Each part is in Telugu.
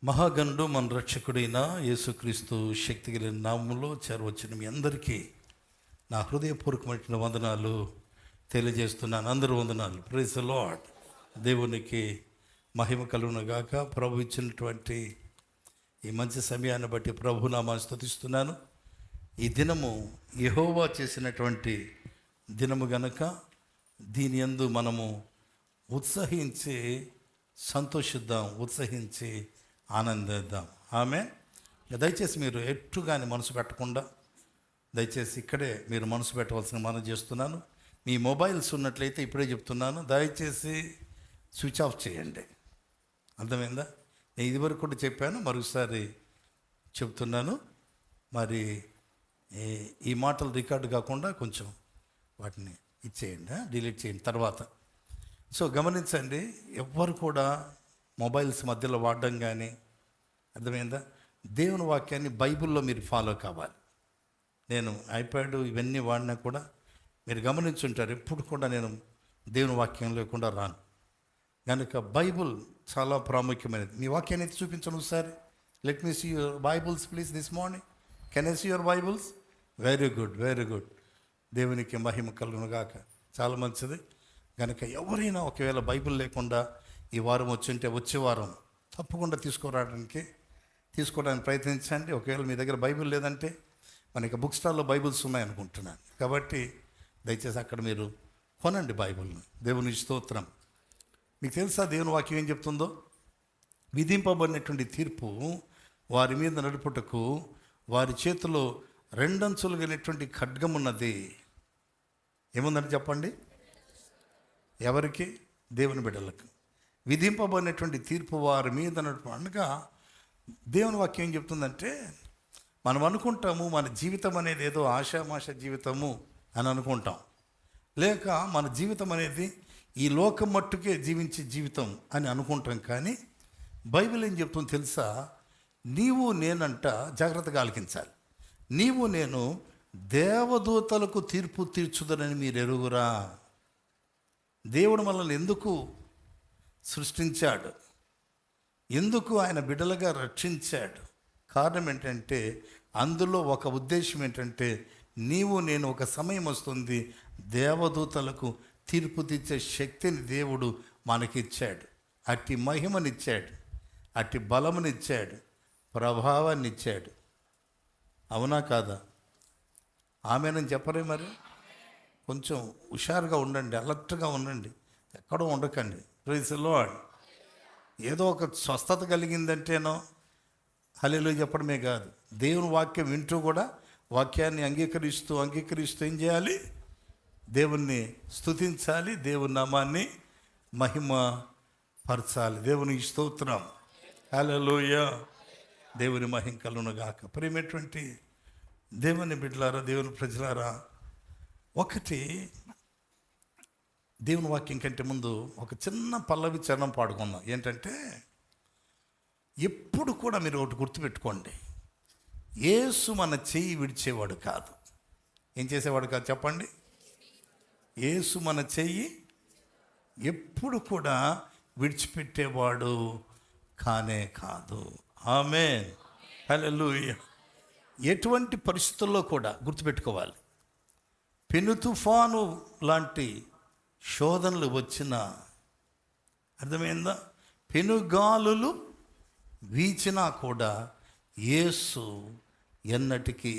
మహాగణుడు మన రక్షకుడైన యేసుక్రీస్తు శక్తి కలిగిన నామములో చేరవచ్చిన మీ అందరికీ నా హృదయపూర్వకమైన వందనాలు తెలియజేస్తున్నాను. అందరూ వందనాలు. Praise the lord. దేవునికి మహిమ కలుగును గాక. ప్రభు ఇచ్చినటువంటి ఈ మంచి సమయాన్ని బట్టి ప్రభు నామాన్ని స్తుతిస్తున్నాను. ఈ దినము యెహోవా చేసినటువంటి దినము గనక దీని యందు మనము ఉత్సహించి సంతోషిద్దాం, ఉత్సహించి ఆనందిద్దాం. ఆమె దయచేసి మీరు ఎట్టు కానీ మనసు పెట్టకుండా దయచేసి ఇక్కడే మీరు మనసు పెట్టవలసిన మనం చేస్తున్నాను. మీ మొబైల్స్ ఉన్నట్లయితే ఇప్పుడే చెప్తున్నాను, దయచేసి స్విచ్ ఆఫ్ చేయండి. అర్థమైందా? నేను ఇదివరకు కూడా చెప్పాను, మరొకసారి చెప్తున్నాను. మరి ఈ మాటలు రికార్డు కాకుండా కొంచెం వాటిని ఇచ్చేయండి, డిలీట్ చేయండి తర్వాత. సో గమనించండి, ఎవ్వరు కూడా మొబైల్స్ మధ్యలో వాడడం కానీ, అర్థమైందా? దేవుని వాక్యాన్ని బైబిల్లో మీరు ఫాలో కావాలి. నేను ఐప్యాడ్ ఇవన్నీ వాడినా కూడా మీరు గమనించుంటారు, ఎప్పుడు కూడా నేను దేవుని వాక్యం లేకుండా రాను. కనుక బైబుల్ చాలా ప్రాముఖ్యమైనది. మీ వాక్యాన్ని అయితే చూపించను ఒకసారి. Let me see your Bibles please this morning. Can I see your Bibles? Very good, very good. దేవునికి మహిమ కలుగును గాక. చాలా మంచిది. కనుక ఎవరైనా ఒకవేళ బైబిల్ లేకుండా ఈ వారం వచ్చుంటే వచ్చే వారం తప్పకుండా తీసుకోవడానికి ప్రయత్నించండి. ఒకవేళ మీ దగ్గర బైబిల్ లేదంటే మనకి బుక్ స్టాల్లో బైబిల్స్ ఉన్నాయనుకుంటున్నాను. కాబట్టి దయచేసి అక్కడ మీరు కొనండి బైబిల్ని. దేవుని స్తోత్రం. మీకు తెలుసా దేవుని వాక్యం ఏం చెప్తుందో? విధింపబడినటువంటి తీర్పు వారి మీద నడుపుటకు వారి చేతిలో రెండంచులు కలిగినటువంటి ఖడ్గం ఉన్నది. ఏముందని చెప్పండి? ఎవరికి? దేవుని బిడ్డలకు. విధింపబడినటువంటి తీర్పు వారి మీద నడుపు అనగా దేవుని వాక్యం ఏం చెప్తుందంటే, మనం అనుకుంటాము మన జీవితం అనేది ఏదో ఆషామాష జీవితము అని అనుకుంటాం, లేక మన జీవితం అనేది ఈ లోకం మట్టుకే జీవించే జీవితం అని అనుకుంటాం. కానీ బైబిల్ ఏం చెప్తుందో తెలుసా? నీవు నేనంట, జాగ్రత్తగా ఆలకించాలి, నీవు నేను దేవదూతలకు తీర్పు తీర్చుదనని మీరు ఎరుగురా. దేవుడు మనల్ని ఎందుకు సృష్టించాడు, ఎందుకు ఆయన బిడ్డలుగా రక్షించాడు? కారణం ఏంటంటే, అందులో ఒక ఉద్దేశం ఏంటంటే, నీవు నేను ఒక సమయం వస్తుంది దేవదూతలకు తీర్పు తీర్చే శక్తిని దేవుడు మనకిచ్చాడు. అట్టి మహిమనిచ్చాడు, అట్టి బలమునిచ్చాడు, ప్రభావాన్ని ఇచ్చాడు. అవునా కాదా? ఆమెనని చెప్పరే? మరి కొంచెం హుషారుగా ఉండండి, అలర్ట్గా ఉండండి, ఎక్కడో ఉండకండి. Praise the lord. ఏదో ఒక స్వస్థత కలిగిందంటేనో హల్లెలూయా చెప్పడమే కాదు, దేవుని వాక్యం వింటూ కూడా వాక్యాన్ని అంగీకరిస్తూ ఏం చేయాలి? దేవుణ్ణి స్తుతించాలి, దేవుని నామాన్ని మహిమ పరచాలి. దేవునికి స్తోత్రం. హల్లెలూయా. దేవుని మహిమ కలుగును గాక. ప్రియమైనటువంటి దేవుని బిడ్డలారా, దేవుని ప్రజలారా, ఒకటి దేవుని వాక్యం కంటే ముందు ఒక చిన్న పల్లవి చరణం పాడుకుందాం. ఏంటంటే, ఎప్పుడు కూడా మీరు ఒకటి గుర్తుపెట్టుకోండి, యేసు మన చెయ్యి విడిచేవాడు కాదు. ఏం చేసేవాడు కాదు చెప్పండి? యేసు మన చెయ్యి ఎప్పుడు కూడా విడిచిపెట్టేవాడు కానే కాదు. ఆమేన్. హల్లెలూయా. ఎటువంటి పరిస్థితుల్లో కూడా గుర్తుపెట్టుకోవాలి, పెను తుఫాను లాంటి శోధనలు వచ్చినా, అర్థమైందా, పెనుగాలులు వీచినా కూడా యేసు ఎన్నటికీ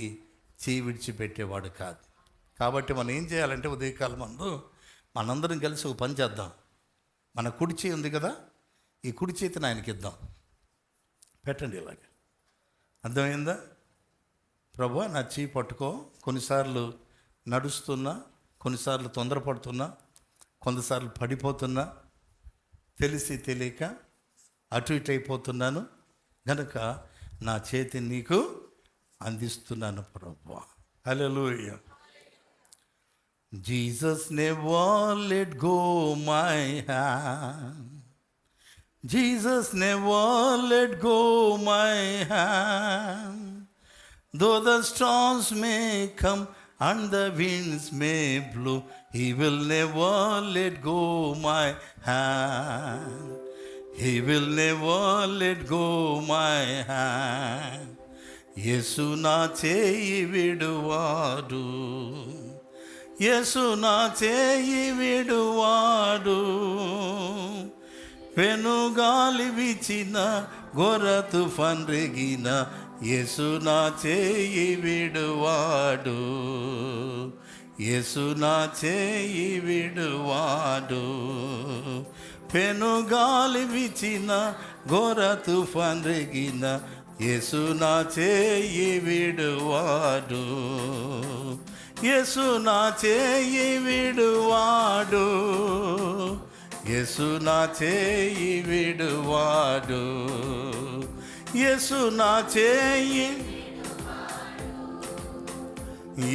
చేయి విడిచిపెట్టేవాడు కాదు. కాబట్టి మనం ఏం చేయాలంటే, ఉదయకాలం ముందు మనందరం కలిసి ఒక పని చేద్దాం. మన కుడి చేయి ఉంది కదా, ఈ కుడి చేతిని ఆయనకి ఇద్దాం. పెట్టండి ఇలాగ. అర్థమైందా? ప్రభువా నా చేయి పట్టుకో. కొన్నిసార్లు నడుస్తున్నా, కొన్నిసార్లు తొందరపడుతున్నా, కొంతసార్లు పడిపోతున్నా, తెలిసి తెలియక అటు ఇటు అయిపోతున్నాను. గనుక నా చేతిని నీకు అందిస్తున్నాను ప్రభువా. హల్లెలూయా. Jesus never let go my hand. Jesus never let go my hand. Though the storms may come and the winds may blow, He will never let go my hand. He will never let go my hand. యేసు నా చేయి విడువాడు, యేసు నా చేయి విడువాడు. పెనుగాలి వీచిన ఘోర తుఫాన్ రేగిన యేసు నా చేయి విడువాడు, యేసు నా చేయి విడువాడు. పెనుగాలి వీచిన ఘోర తుఫాన్ రేగిన యేసు నా చేయి విడువాడు, యేసు నా చేయి విడువాడు, యేసు నా చేయి విడువాడు, యేసు నా చేయి,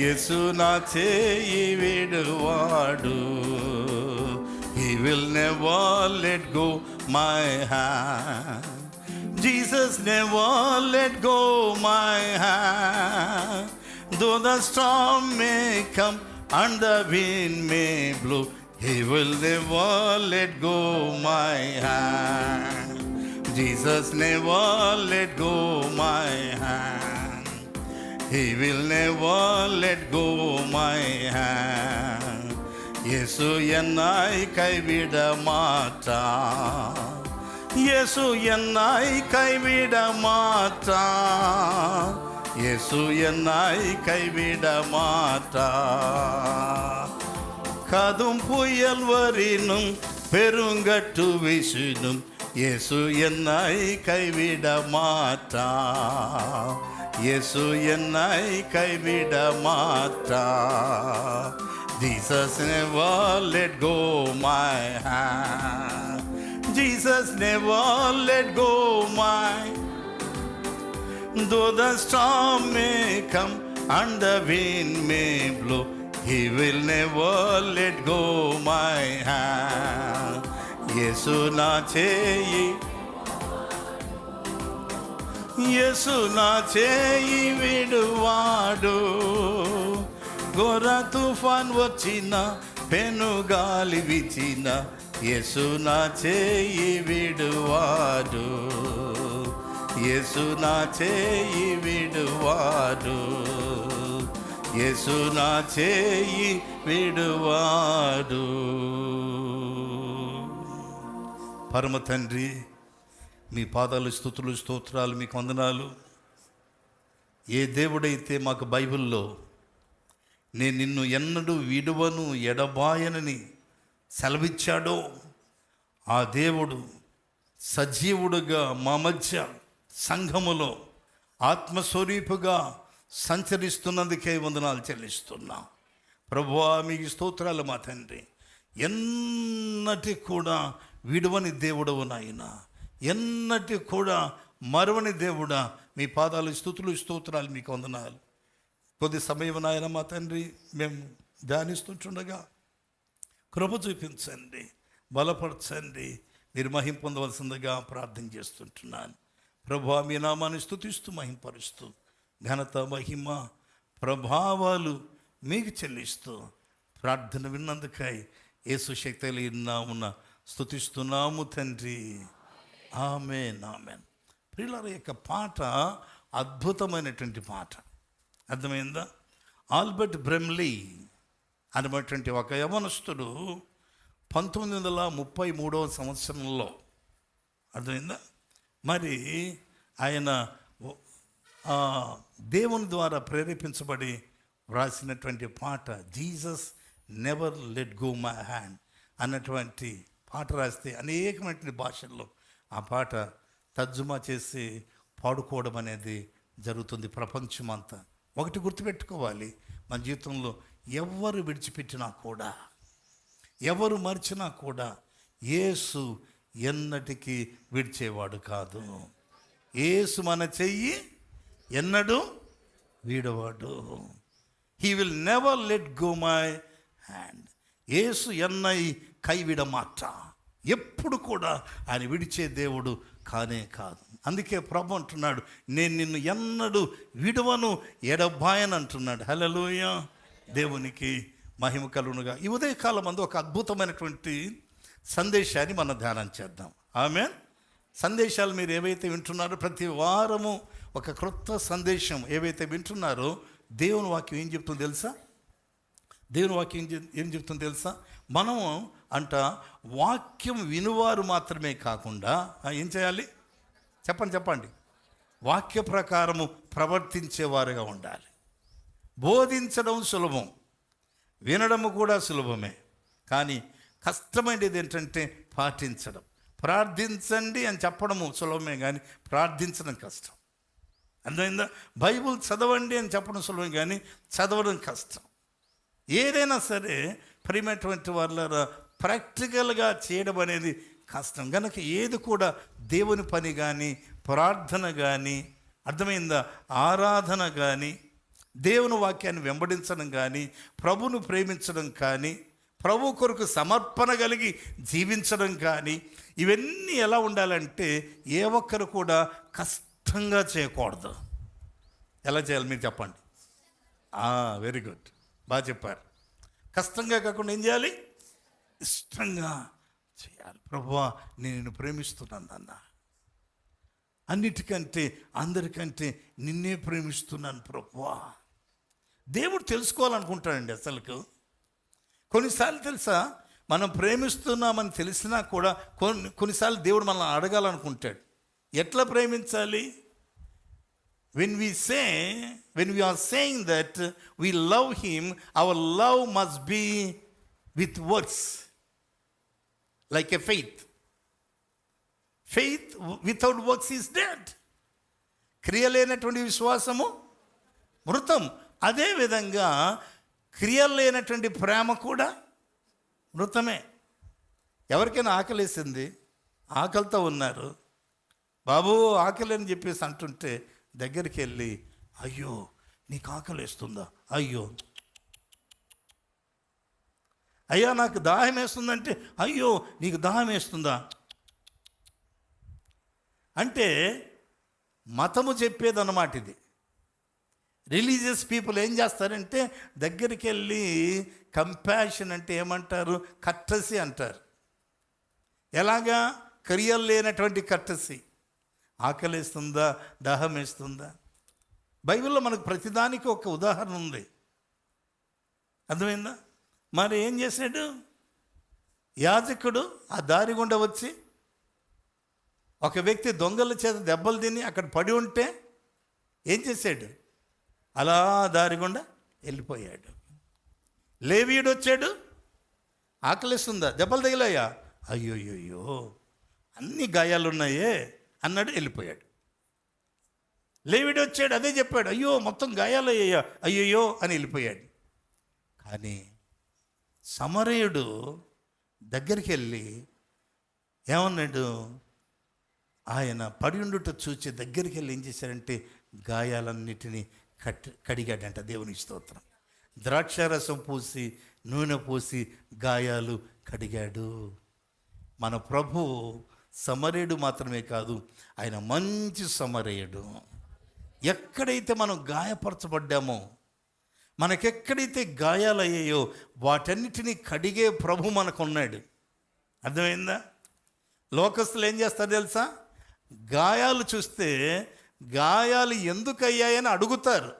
యేసు నా చేయి విడువాడు. He will never let go my hand. Jesus never let go my hand. Though the storm may come and the wind may blow, He will never let go my hand. Jesus never let go my hand. He will never let go my hand. యేసు என்னை கைவிட மாட்டான், యేసు என்னை கைவிட மாட்டான், యేసు என்னை கைவிட மாட்டான். கடும் புயல் வரினும் பெருங்கட்டு வீசினும் యేసు என்னை கைவிட மாட்டான், యేసు என்னை கைவிட மாட்டான். Jesus never let go my hand. Jesus never let go my. Though the storm may come and the wind may blow, He will never let go my hand. యేసు నా చేయి, యేసు నా చేయి విడువాడు. ఘోర తుఫాన్ వచ్చిన పెనుగాలి వీచిన యేసు నా చేయి విడువాడు, యేసు నా చేయి విడువాడు, యేసు నా చేయి విడువాడు. పరమ తండ్రి, మీ పాదాలు స్తుతులు స్తోత్రాలు, మీకు వందనాలు. ఏ దేవుడైతే మాకు బైబిల్లో నేను నిన్ను ఎన్నడూ విడువను ఎడబాయనని సెలవిచ్చాడో ఆ దేవుడు సజీవుడుగా మా మధ్య సంఘములో ఆత్మస్వరూపుగా సంచరిస్తున్నందుకే వందనాలు చెల్లిస్తున్నా. ప్రభువా, మీకు స్తోత్రాలు మా తండ్రి. ఎన్నటి కూడా విడువని దేవుడవు నాయన, ఎన్నటి కూడా మరువని దేవుడా, మీ పాదాలు స్తుతులు స్తోత్రాలు, మీకు వందనాలు. కొద్ది సమయం నాయన మా తండ్రి మేము ధ్యానిస్తుంటుండగా కృప చూపించండి, బలపరచండి, మీరు మహిమ పొందవలసిందిగా ప్రార్థన చేస్తుంటున్నాను. ప్రభువా, మీ నామాన్ని స్తుతిస్తూ మహింపరుస్తూ ఘనత మహిమ ప్రభావాలు మీకు చెల్లిస్తూ ప్రార్థన విన్నందుకై యేసు శక్తి నామున స్తుతిస్తున్నాము తండ్రి. ఆమేన్, ఆమేన్. ప్రియులారా, యొక్క పాట అద్భుతమైనటువంటి పాట. అర్థమైందా? ఆల్బర్ట్ బ్రెమ్లీ అనేటువంటి ఒక యవనస్తుడు 1933వ సంవత్సరంలో, అర్థమైందా, మరి ఆయన దేవుని ద్వారా ప్రేరేపించబడి వ్రాసినటువంటి పాట Jesus never let go my hand అన్నటువంటి పాట రాస్తే అనేకమైనటువంటి భాషల్లో ఆ పాట తర్జుమా చేసి పాడుకోవడం అనేది జరుగుతుంది ప్రపంచమంతా. ఒకటి గుర్తుపెట్టుకోవాలి, మన జీవితంలో ఎవరు విడిచిపెట్టినా కూడా, ఎవరు మర్చినా కూడా యేసు ఎన్నటికీ విడిచేవాడు కాదు. యేసు మన చెయ్యి ఎన్నడూ వీడవాడు. He will never let go my hand. Yesu ఎన్నై కైవిడ మాట, ఎప్పుడు కూడా ఆయన విడిచే దేవుడు కానే కాదు. అందుకే ప్రభు అంటున్నాడు, నేను నిన్ను ఎన్నడూ విడువను ఎడబాయను అంటున్నాడు. హల్లెలూయా, దేవునికి మహిమ కలుగునుగా. ఈ ఉదయకాలం అందు ఒక అద్భుతమైనటువంటి సందేశాన్ని మనం ధ్యానం చేద్దాం. ఆమేన్. సందేశాలు మీరు ఏవైతే వింటున్నారో ప్రతి వారము ఒక క్రొత్త సందేశం ఏవైతే వింటున్నారో దేవుని వాక్యం ఏం చెప్తుందో తెలుసా? దేవుని వాక్యం ఏం చెప్తుందో తెలుసా? మనము వాక్యం వినువారు మాత్రమే కాకుండా ఏం చేయాలి? చెప్పండి. వాక్య ప్రకారము ప్రవర్తించేవారుగా ఉండాలి. బోధించడం సులభం, వినడము కూడా సులభమే, కానీ కష్టమైనది ఏంటంటే పాటించడం. ప్రార్థించండి అని చెప్పడము సులభమే, కానీ ప్రార్థించడం కష్టం. అర్థమైందా? బైబుల్ చదవండి అని చెప్పడం సులభం, కానీ చదవడం కష్టం. ఏదైనా సరే ప్రియమైనటువంటి వాళ్ళ ప్రాక్టికల్గా చేయడం అనేది కష్టం. కనుక ఏది కూడా దేవుని పని కానీ, ప్రార్థన కానీ, అర్థమైందా, ఆరాధన కానీ, దేవుని వాక్యాన్ని వెంబడించడం కానీ, ప్రభును ప్రేమించడం కానీ, ప్రభు కొరకు సమర్పణ కలిగి జీవించడం కానీ, ఇవన్నీ ఎలా ఉండాలంటే ఏ ఒక్కరు కూడా కష్టంగా చేయకూడదు. ఎలా చేయాలి మీరు చెప్పండి? వెరీ గుడ్, బాగా చెప్పారు. కష్టంగా కాకుండా ఏం చేయాలి? ఇష్టంగా చేయాలి. ప్రభువా నేను ప్రేమిస్తున్నాను నాన్న, అన్నిటికంటే అందరికంటే నిన్నే ప్రేమిస్తున్నాను ప్రభువా. దేవుడు తెలుసుకోవాలనుకుంటాడండి. అసలుకు కొన్నిసార్లు తెలుసా, మనం ప్రేమిస్తున్నామని తెలిసినా కూడా కొన్నిసార్లు దేవుడు మనల్ని అడగాలనుకుంటాడు. ఎట్లా ప్రేమించాలి? when we are saying that we love him, our love must be with works, like a faith without works is dead. క్రియలేనటువంటి విశ్వాసము మృతం. అదేవిధంగా క్రియలేనటువంటి ప్రేమ కూడా మృతమే. ఎవరికైనా ఆకలేసింది, ఆకలితో ఉన్నారు, బాబు ఆకలి అని చెప్పేసి అంటుంటే దగ్గరికి వెళ్ళి, అయ్యో నీకు ఆకలి వేస్తుందా? అయ్యా నాకు దాహం వేస్తుందంటే, అయ్యో నీకు దాహం వేస్తుందా అంటే మతము చెప్పేదన్నమాట ఇది. రిలీజియస్ పీపుల్ ఏం చేస్తారంటే దగ్గరికి వెళ్ళి కంపాషన్ అంటే ఏమంటారు? కట్టసి అంటారు. ఎలాగా? క్రియలు లేనటువంటి కట్టసి. ఆకలేస్తుందా, దాహం వేస్తుందా? బైబిల్లో మనకు ప్రతిదానికి ఒక ఉదాహరణ ఉంది. అర్థమైందా? మరి ఏం చేశాడు యాజకుడు? ఆ దారి గుండా వచ్చి ఒక వ్యక్తి దొంగల చేత దెబ్బలు తిని అక్కడ పడి ఉంటే ఏం చేశాడు? అలా దారి గుండా వెళ్ళిపోయాడు. లేవీయుడు వచ్చాడు, ఆకలిస్తుందా, దెబ్బలు తగిలాయా, అయ్యోయ్యో అన్ని గాయాలున్నాయే అన్నాడు, వెళ్ళిపోయాడు. లేవీయుడు వచ్చాడు, అదే చెప్పాడు, అయ్యో మొత్తం గాయాలయ్యా, అయ్యయ్యో అని వెళ్ళిపోయాడు. కానీ సమరయుడు దగ్గరికి వెళ్ళి ఏమన్నాడు? ఆయన పడి ఉండుట చూచి దగ్గరికి వెళ్ళి ఏం చేశారంటే గాయాలన్నిటినీ కడిగాడంట. దేవునికి స్తోత్రం. ద్రాక్షారసం పూసి నూనె పూసి గాయాలు కడిగాడు. మన ప్రభు సమరయుడు మాత్రమే కాదు, ఆయన మంచి సమరయుడు. ఎక్కడైతే మనం గాయపరచబడ్డామో, మనకెక్కడైతే గాయాలయ్యాయో వాటన్నిటినీ కడిగే ప్రభు మనకున్నాడు. అర్థమైందా? లోకస్తులు ఏం చేస్తారు తెలుసా? గాయాలు చూస్తే గాయాలు ఎందుకు అయ్యాయని అడుగుతారు.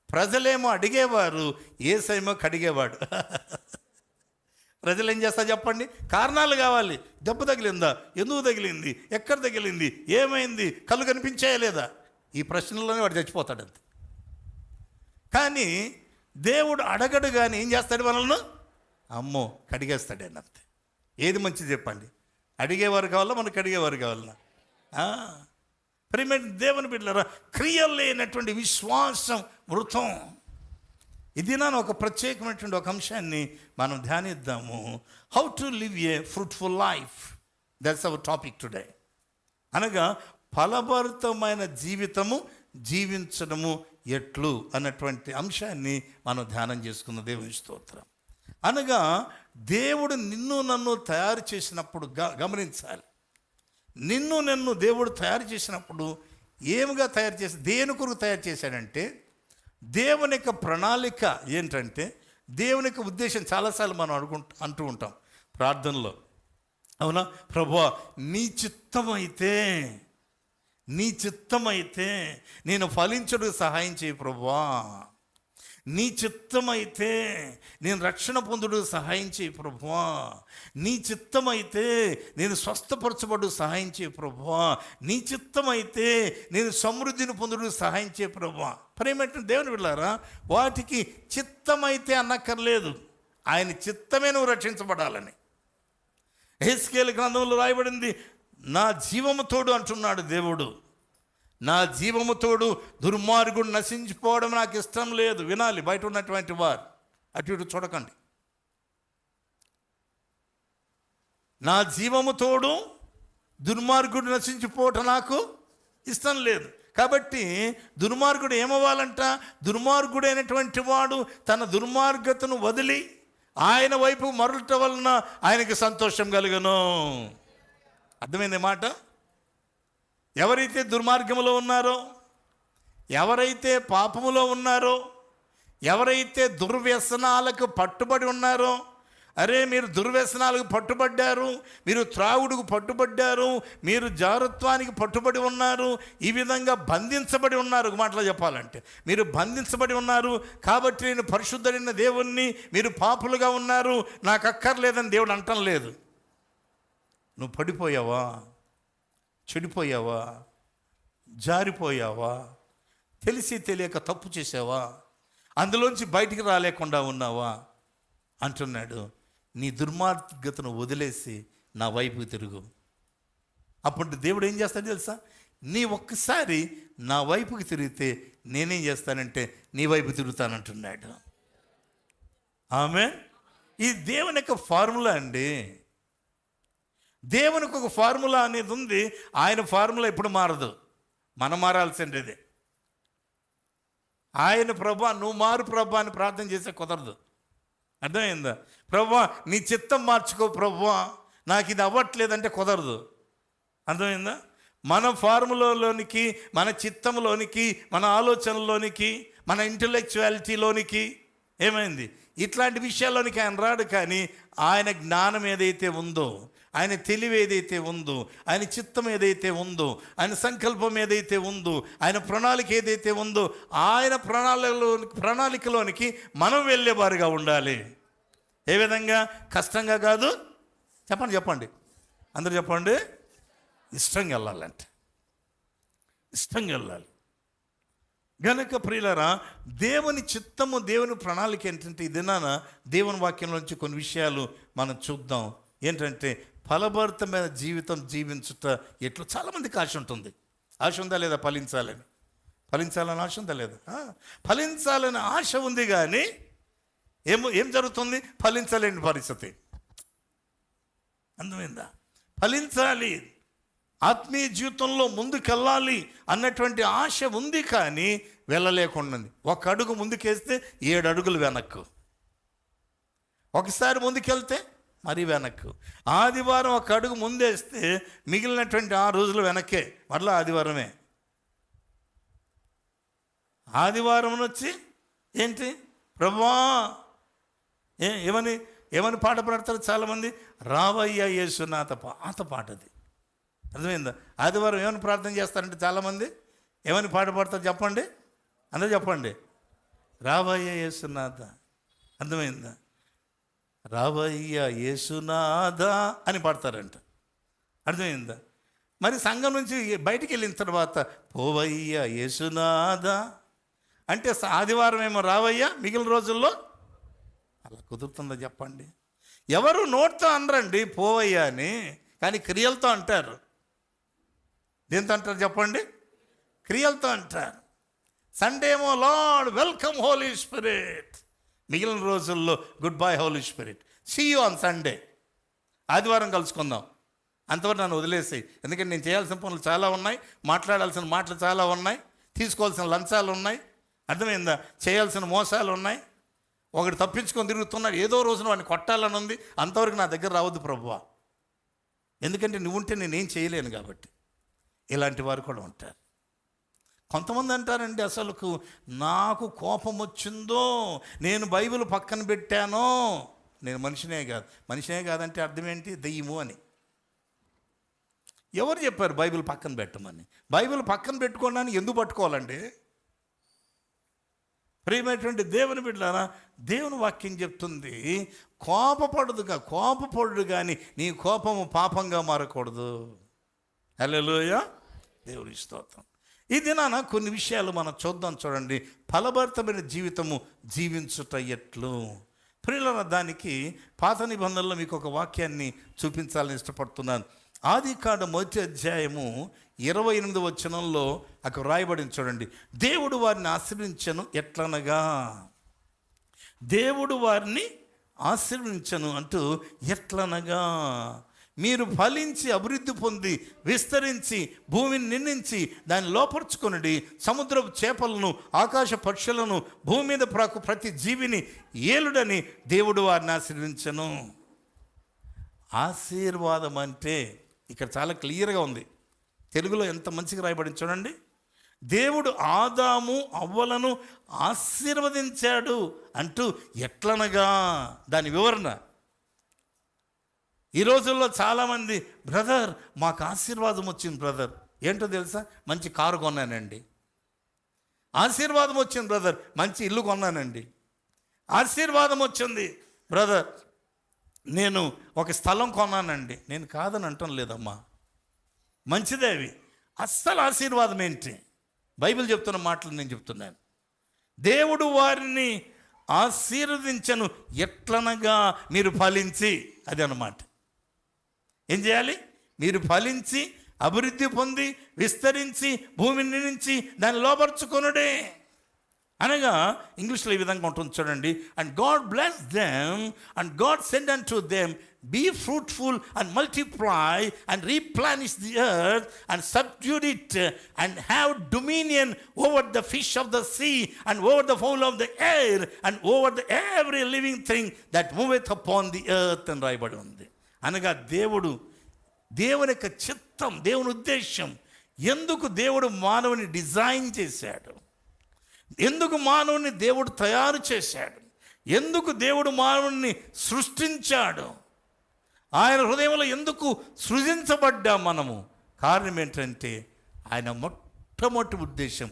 ప్రజలేమో అడిగేవారు, యేసయ్యేమో కడిగేవాడు. ప్రజలు ఏం చేస్తారు చెప్పండి? కారణాలు కావాలి. దెబ్బ తగిలిందా, ఎందుకు తగిలింది, ఎక్కడ తగిలింది, ఏమైంది, కళ్ళు కనిపించాయా లేదా, ఈ ప్రశ్నలోనే వాడు చచ్చిపోతాడు అంతే. కానీ దేవుడు అడగడు, కానీ ఏం చేస్తాడు? మనల్ని అమ్మో కడిగేస్తాడండి అంతే. ఏది మంచిది చెప్పండి? అడిగేవారు కావాలా, మనకు అడిగేవారు కావాలన్నా? ప్రియమైన దేవుని బిడ్డలారా, క్రియలు లేనటువంటి విశ్వాసం మృతం. ఇది నా ఒక ప్రత్యేకమైనటువంటి ఒక అంశాన్ని మనం ధ్యానిద్దాము. How to live a fruitful life, that's our topic today. అనగా ఫలభరితమైన జీవితము జీవించడము ఎట్లు అన్నటువంటి అంశాన్ని మనం ధ్యానం చేసుకున్న దేవుని స్తోత్రం. అనగా దేవుడు నిన్ను నన్ను తయారు చేసినప్పుడు గమనించాలి. నిన్ను నన్ను దేవుడు తయారు చేసినప్పుడు ఏమిగా తయారు చేసి, దేని కొరకు తయారు చేశాడంటే, దేవుని యొక్క ప్రణాళిక ఏంటంటే, దేవుని యొక్క ఉద్దేశం చాలాసార్లు మనం అంటూ ఉంటాం ప్రార్థనలో. అవునా? ప్రభువా, నీ చిత్తమైతే నేను ఫలించుడు సహాయం చేయి ప్రభువా. నీ చిత్తమైతే నేను రక్షణ పొందుడు సహాయం చేయి ప్రభువా. నీ చిత్తమైతే నేను స్వస్థపరచబడు సహాయం చేయి ప్రభువా. నీ చిత్తమైతే నేను సమృద్ధిని పొందుడు సహాయం చేయి ప్రభువా. ప్రేమేంటంటే దేవుని బిడ్డలారా, వాటికి చిత్తమైతే అన్నక్కర్లేదు, ఆయన చిత్తమే నువ్వు రక్షించబడాలని. యెహెజ్కేలు గ్రంథంలో రాయబడింది, నా జీవము తోడు అంటున్నాడు దేవుడు, నా జీవము తోడు దుర్మార్గుడు నశించిపోవడం నాకు ఇష్టం లేదు. వినాలి బయట ఉన్నటువంటి వారు, అటు ఇటు చూడకండి. నా జీవము తోడు దుర్మార్గుడు నశించిపోవటం నాకు ఇష్టం లేదు. కాబట్టి దుర్మార్గుడు ఏమవ్వాలంట? దుర్మార్గుడైనటువంటి వాడు తన దుర్మార్గతను వదిలి ఆయన వైపు మరలటం వలన ఆయనకి సంతోషం కలుగును. అర్థమైంది మాట? ఎవరైతే దుర్మార్గంలో ఉన్నారో, ఎవరైతే పాపములో ఉన్నారో, ఎవరైతే దుర్వ్యసనాలకు పట్టుబడి ఉన్నారో, అరే మీరు దుర్వ్యసనాలకు పట్టుబడ్డారు, మీరు త్రాగుడుకు పట్టుబడ్డారు, మీరు జారత్వానికి పట్టుబడి ఉన్నారు, ఈ విధంగా బంధించబడి ఉన్నారు. ఒక మాటలో చెప్పాలంటే మీరు బంధించబడి ఉన్నారు. కాబట్టి నేను పరిశుద్ధుడైన దేవుణ్ణి, మీరు పాపులుగా ఉన్నారు, నాకు అక్కర్లేదని దేవుడు అంటం లేదు. నువ్వు పడిపోయావా, చెడిపోయావా, జారిపోయావా, తెలిసి తెలియక తప్పు చేసావా, అందులోంచి బయటికి రాలేకుండా ఉన్నావా అంటున్నాడు. నీ దుర్మార్గతను వదిలేసి నా వైపుకి తిరుగు. అప్పుడు దేవుడు ఏం చేస్తాడు తెలుసా? నీ ఒక్కసారి నా వైపుకి తిరిగితే నేనేం చేస్తానంటే నీ వైపు తిరుగుతానంటున్నాడు. ఆమేన్. ఈ దేవుని యొక్క ఫార్ములా అండి. దేవునికి ఒక ఫార్ములా అనేది ఉంది. ఆయన ఫార్ములా ఎప్పుడు మారదు, మనం మారాల్సిందేదే. ఆయన ప్రభువా నువ్వు మారు ప్రభువా అని ప్రార్థన చేసే కుదరదు. అర్థమైందా? ప్రభువా నీ చిత్తం మార్చుకో ప్రభువా, నాకు ఇది అవ్వట్లేదంటే కుదరదు. అర్థమైందా? మన ఫార్ములాలోనికి, మన చిత్తంలోనికి, మన ఆలోచనలోనికి, మన ఇంటలెక్చువాలిటీలోనికి ఏమైంది, ఇట్లాంటి విషయాల్లోనికి ఆయన రాడు. కానీ ఆయన జ్ఞానం ఏదైతే ఉందో, ఆయన తెలివి ఏదైతే ఉందో, ఆయన చిత్తం ఏదైతే ఉందో, ఆయన సంకల్పం ఏదైతే ఉందో, ఆయన ప్రణాళిక ఏదైతే ఉందో, ఆయన ప్రణాళికలోనికి మనం వెళ్ళేవారుగా ఉండాలి. ఏ విధంగా? కష్టంగా కాదు. చెప్పండి అందరూ చెప్పండి. ఇష్టంగా వెళ్ళాలంటే, ఇష్టంగా వెళ్ళాలి. గనుక ప్రియులారా, దేవుని చిత్తము, దేవుని ప్రణాళిక ఏంటంటే, ఈ దినాన దేవుని వాక్యంలోంచి కొన్ని విషయాలు మనం చూద్దాం. ఏంటంటే ఫలభరితమైన జీవితం జీవించుట ఎట్లు. చాలామందికి ఆశ ఉంటుంది. ఆశ ఉందా లేదా? ఫలించాలని ఆశ ఉందా లేదా? ఫలించాలని ఆశ ఉంది, కానీ ఏం జరుగుతుంది? ఫలించలేని పరిస్థితి. అందమైందా? ఫలించాలి, ఆత్మీయ జీవితంలో ముందుకెళ్ళాలి అన్నటువంటి ఆశ ఉంది, కానీ వెళ్ళలేకుండా ఉంది. ఒక అడుగు ముందుకేస్తే 7 అడుగులు వెనక్కు, ఒకసారి ముందుకెళ్తే మరి వెనక్కు. ఆదివారం ఒక అడుగు ముందేస్తే మిగిలినటువంటి 6 రోజులు వెనక్కే, మరలా ఆదివారమే. ఆదివారం వచ్చి ఏంటి ప్రభువా ఏమని పాట పాడతారు చాలామంది? రావయ్య యేసునాథ, పాత పాట అది. అర్థమైందా? ఆదివారం ఏమని ప్రార్థన చేస్తారంటే చాలామంది ఏమని పాట పాడతారు చెప్పండి, అందరూ చెప్పండి. రావయ్య యేసునాథ. అర్థమైందా? రావయ్య యేసునాథ అని పాడతారంట. అర్థమైందా? మరి సంఘం నుంచి బయటికి వెళ్ళిన తర్వాత పోవయ్య యేసునాథ అంటే ఆదివారం ఏమో రావయ్య, మిగిలిన రోజుల్లో అలా కుదురుతుందో చెప్పండి? ఎవరు నోటితో అనరండి పోవయ్యా అని, కానీ క్రియలతో అంటారు. దేంతో అంటారు చెప్పండి? క్రియలతో అంటారు. సండే ఏమో లార్డ్ వెల్కమ్ హోలీ స్పిరిట్, మిగిలిన రోజుల్లో good bye holy spirit, see you on Sunday. ఆదివారం కలుసుకుందాం, అంతవరకు నన్ను వదిలేసాయి. ఎందుకంటే నేను చేయాల్సిన పనులు చాలా ఉన్నాయి, మాట్లాడాల్సిన మాటలు చాలా ఉన్నాయి, తీసుకోవాల్సిన లంచాలు ఉన్నాయి. అర్థమైందా? చేయాల్సిన మోసాలు ఉన్నాయి. ఒకటి తప్పించుకొని తిరుగుతున్నాడు, ఏదో రోజున వాడిని కొట్టాలని ఉంది. అంతవరకు నా దగ్గర రావద్దు ప్రభువా, ఎందుకంటే నువ్వు ఉంటే నేనేం చేయలేను కాబట్టి. ఇలాంటి వారు కూడా ఉంటారు. కొంతమంది అంటారండి, అసలుకు నాకు కోపం వచ్చిందో నేను బైబిల్ పక్కన పెట్టానో, నేను మనిషినే కాదంటే అర్థం ఏంటి? దెయ్యము అని. ఎవరు చెప్పారు బైబిల్ పక్కన పెట్టమని? బైబిల్ పక్కన పెట్టుకోవడానికి ఎందుకు పట్టుకోవాలండి? ప్రియమైనటువంటి దేవుని బిడ్డలారా, దేవుని వాక్యం చెప్తుంది, కోపపడు కానీ నీ కోపము పాపంగా మారకూడదు. హల్లెలూయా, దేవుని స్తోత్రం. ఈ దినాన కొన్ని విషయాలు మనం చూద్దాం. చూడండి, ఫలభరితమైన జీవితము జీవించుట ఎట్లు. ప్రియులారా, దానికి పాత నిబంధనలో మీకు ఒక వాక్యాన్ని చూపించాలని ఇష్టపడుతున్నాను. ఆదికాండం 1:28 అక్కడ రాయబడింది. చూడండి, దేవుడు వారిని ఆశీర్వించను ఎట్లనగా, దేవుడు వారిని ఆశీర్వించను అంటూ ఎట్లనగా, మీరు ఫలించి అభివృద్ధి పొంది విస్తరించి భూమిని నిందించి దాన్ని లోపరుచుకొనుడి, సముద్రపు చేపలను ఆకాశ పక్షులను భూమి మీద ప్రతి జీవిని ఏలుడని దేవుడు వారిని ఆశీర్వించను. ఆశీర్వాదం అంటే ఇక్కడ చాలా క్లియర్గా ఉంది. తెలుగులో ఎంత మంచిగా రాయబడింది చూడండి. దేవుడు ఆదాము అవ్వలను ఆశీర్వదించాడు అంటూ ఎట్లనగా, దాని వివరణ. ఈ రోజుల్లో చాలామంది, బ్రదర్ మాకు ఆశీర్వాదం వచ్చింది బ్రదర్. ఏంటో తెలుసా? మంచి కారు కొన్నానండి. ఆశీర్వాదం వచ్చింది బ్రదర్, మంచి ఇల్లు కొన్నానండి. ఆశీర్వాదం వచ్చింది బ్రదర్, నేను ఒక స్థలం కొన్నానండి. నేను కాదని అంటం లేదమ్మా, మంచిదే అవి. అస్సలు ఆశీర్వాదం ఏంటి? బైబిల్ చెప్తున్న మాటలు నేను చెప్తున్నాను. దేవుడు వారిని ఆశీర్వదించను ఎట్లనగా, మీరు ఫలించి, అది అన్నమాట. ఏం చేయాలి? మీరు ఫలించి అభివృద్ధి పొంది విస్తరించి భూమిని నుంచి దాన్ని లోపరుచుకొనుడే అనగా, ఇంగ్లీష్లో ఈ విధంగా ఉంటుంది చూడండి. And God bless them and God send unto them, be fruitful and multiply and replenish the earth and subdue it and have dominion over the fish of the sea and over the fowl of the air and over every living thing that moveth upon the earth అని రాయబడి ఉంది. అనగా దేవుని యొక్క చిత్తం, దేవుని ఉద్దేశం, ఎందుకు దేవుడు మానవుని డిజైన్ చేశాడు, ఎందుకు మానవుని దేవుడు తయారు చేశాడు, ఎందుకు దేవుడు మానవుని సృష్టించాడు, ఆయన హృదయంలో ఎందుకు సృజించబడ్డా మనము, కారణం ఏంటంటే ఆయన మొట్టమొదటి ఉద్దేశం,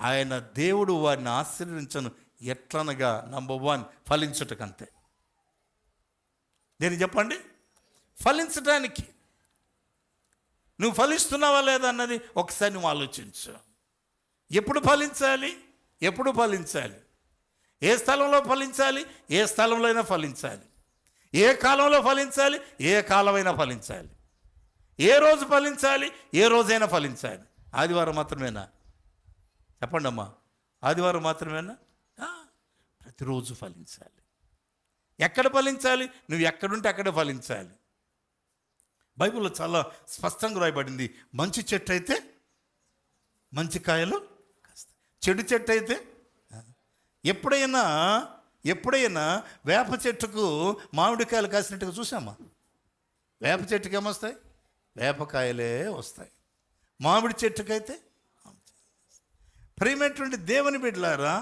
ఆయన దేవుడు వారిని ఆశీర్వదించను ఎట్లనగా, నంబర్ 1 ఫలించుటకంతే. నేను చెప్పండి, ఫలించడానికి. నువ్వు ఫలిస్తున్నావా లేదా అన్నది ఒకసారి నువ్వు ఆలోచించు. ఎప్పుడు ఫలించాలి? ఎప్పుడు ఫలించాలి? ఏ స్థలంలో ఫలించాలి? ఏ స్థలంలో అయినా ఫలించాలి. ఏ కాలంలో ఫలించాలి? ఏ కాలమైనా ఫలించాలి. ఏ రోజు ఫలించాలి? ఏ రోజైనా ఫలించాలి. ఆదివారం మాత్రమేనా? చెప్పండి అమ్మా, ఆదివారం మాత్రమేనా? ప్రతిరోజు ఫలించాలి. ఎక్కడ ఫలించాలి? నువ్వు ఎక్కడుంటే అక్కడే ఫలించాలి. బైబిల్లో చాలా స్పష్టంగా రాయబడింది, మంచి చెట్టు అయితే మంచి కాయలు, చెడు చెట్టు అయితే. ఎప్పుడైనా వేప చెట్టుకు మామిడికాయలు కాసినట్టుగా చూసామా? వేప చెట్టుకి ఏమొస్తాయి? వేపకాయలే వస్తాయి. మామిడి చెట్టుకైతే. ప్రియమైనటువంటి దేవుని బిడ్డలారా,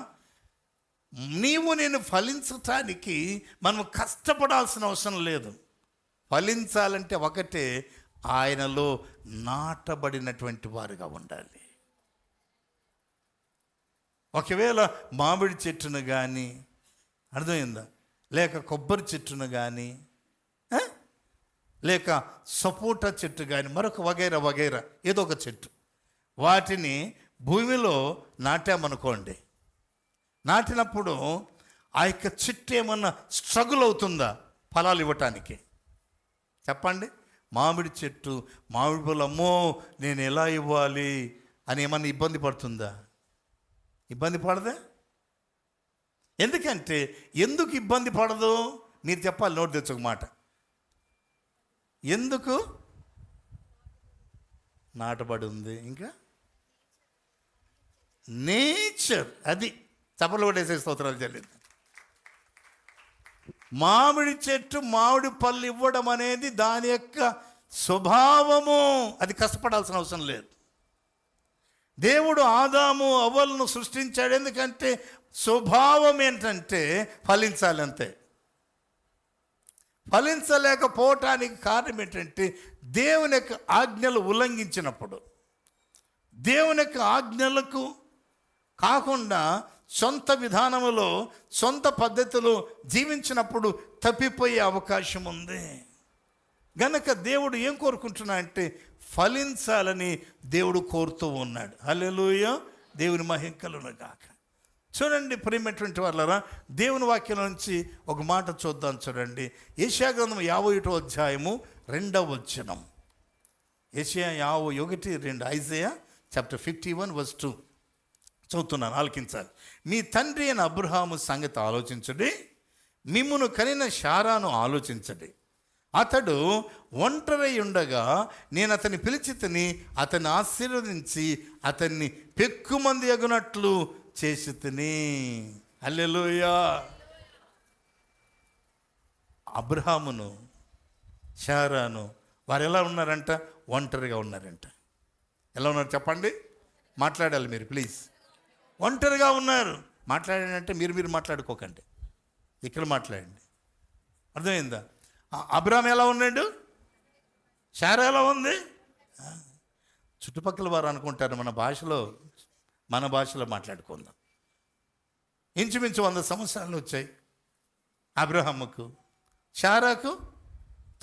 నేను ఫలించటానికి మనం కష్టపడాల్సిన అవసరం లేదు. ఫలించాలంటే ఒకటే, ఆయనలో నాటబడినటువంటి వారుగా ఉండాలి. ఒకవేళ మామిడి చెట్టును కానీ, అర్థమైందా, లేక కొబ్బరి చెట్టును కానీ, లేక సపోటా చెట్టు కానీ, మరొక వగైరా ఏదో ఒక చెట్టు, వాటిని భూమిలో నాటామనుకోండి, నాటినప్పుడు ఆ యొక్క చెట్టు ఏమన్నా స్ట్రగుల్ అవుతుందా ఫలాలు ఇవ్వటానికి? చెప్పండి. మామిడి చెట్టు, మామిడి పళ్ళు, అమ్మో నేను ఎలా ఇవ్వాలి అని ఏమన్నా ఇబ్బంది పడుతుందా? ఇబ్బంది పడదే. ఎందుకంటే ఎందుకు ఇబ్బంది పడదు మీరు చెప్పాలి. నోటి తెచ్చొక మాట. ఎందుకు నాటబడి ఉంది. ఇంకా నేచర్, అది చప్పలు కొట్టేసే స్తోత్రాలు చెల్లింది. మామిడి చెట్టు మామిడి పళ్ళు ఇవ్వడం అనేది దాని యొక్క స్వభావము. అది కష్టపడాల్సిన అవసరం లేదు. దేవుడు ఆదాము అవ్వలను సృష్టించాడు ఎందుకంటే స్వభావం ఏంటంటే ఫలించాలి అంతే. ఫలించలేకపోవటానికి కారణం ఏంటంటే దేవుని యొక్క ఆజ్ఞలు ఉల్లంఘించినప్పుడు, దేవుని యొక్క ఆజ్ఞలకు కాకుండా సొంత విధానములో సొంత పద్ధతిలో జీవించినప్పుడు తప్పిపోయే అవకాశం ఉంది. గనక దేవుడు ఏం కోరుకుంటున్నా అంటే ఫలించాలని దేవుడు కోరుతూ ఉన్నాడు. హల్లెలూయా, దేవుని మహిమ కలుగును గాక. చూడండి ప్రియమైనటువంటి వాళ్ళరా, దేవుని వాక్యం నుంచి ఒక మాట చూద్దాం. చూడండి, యెషయా గ్రంథం 51వ అధ్యాయము 2వ వచనం. యెషయా 51:2, ఐజయా చాప్టర్ 51 verse 2 చదువుతున్నాను, ఆలకించాలి. మీ తండ్రి అయిన అబ్రహాము సంగతి ఆలోచించండి, మిమ్మును కనిన శారాను ఆలోచించండి. అతడు ఒంటరి ఉండగా నేను అతన్ని పిలిచి అతన్ని ఆశీర్వదించి అతన్ని పెక్కుమంది అగునట్లు చేసి తిని. హల్లెలూయా. అబ్రహామును శారాను వారు ఎలా ఉన్నారంట? ఒంటరిగా ఉన్నారంట. ఎలా ఉన్నారు చెప్పండి, మాట్లాడాలి మీరు ప్లీజ్. ఒంటరిగా ఉన్నారు. మాట్లాడానంటే మీరు మాట్లాడుకోకండి, ఇక్కడ మాట్లాడండి. అర్థమైందా? అబ్రహాం ఎలా ఉన్నాడు, శారా ఎలా ఉంది? చుట్టుపక్కల వారు అనుకుంటారు మన భాషలో మాట్లాడుకుందాం. ఇంచుమించు 100 సంవత్సరాలు వచ్చాయి అబ్రహాముకు, శారాకు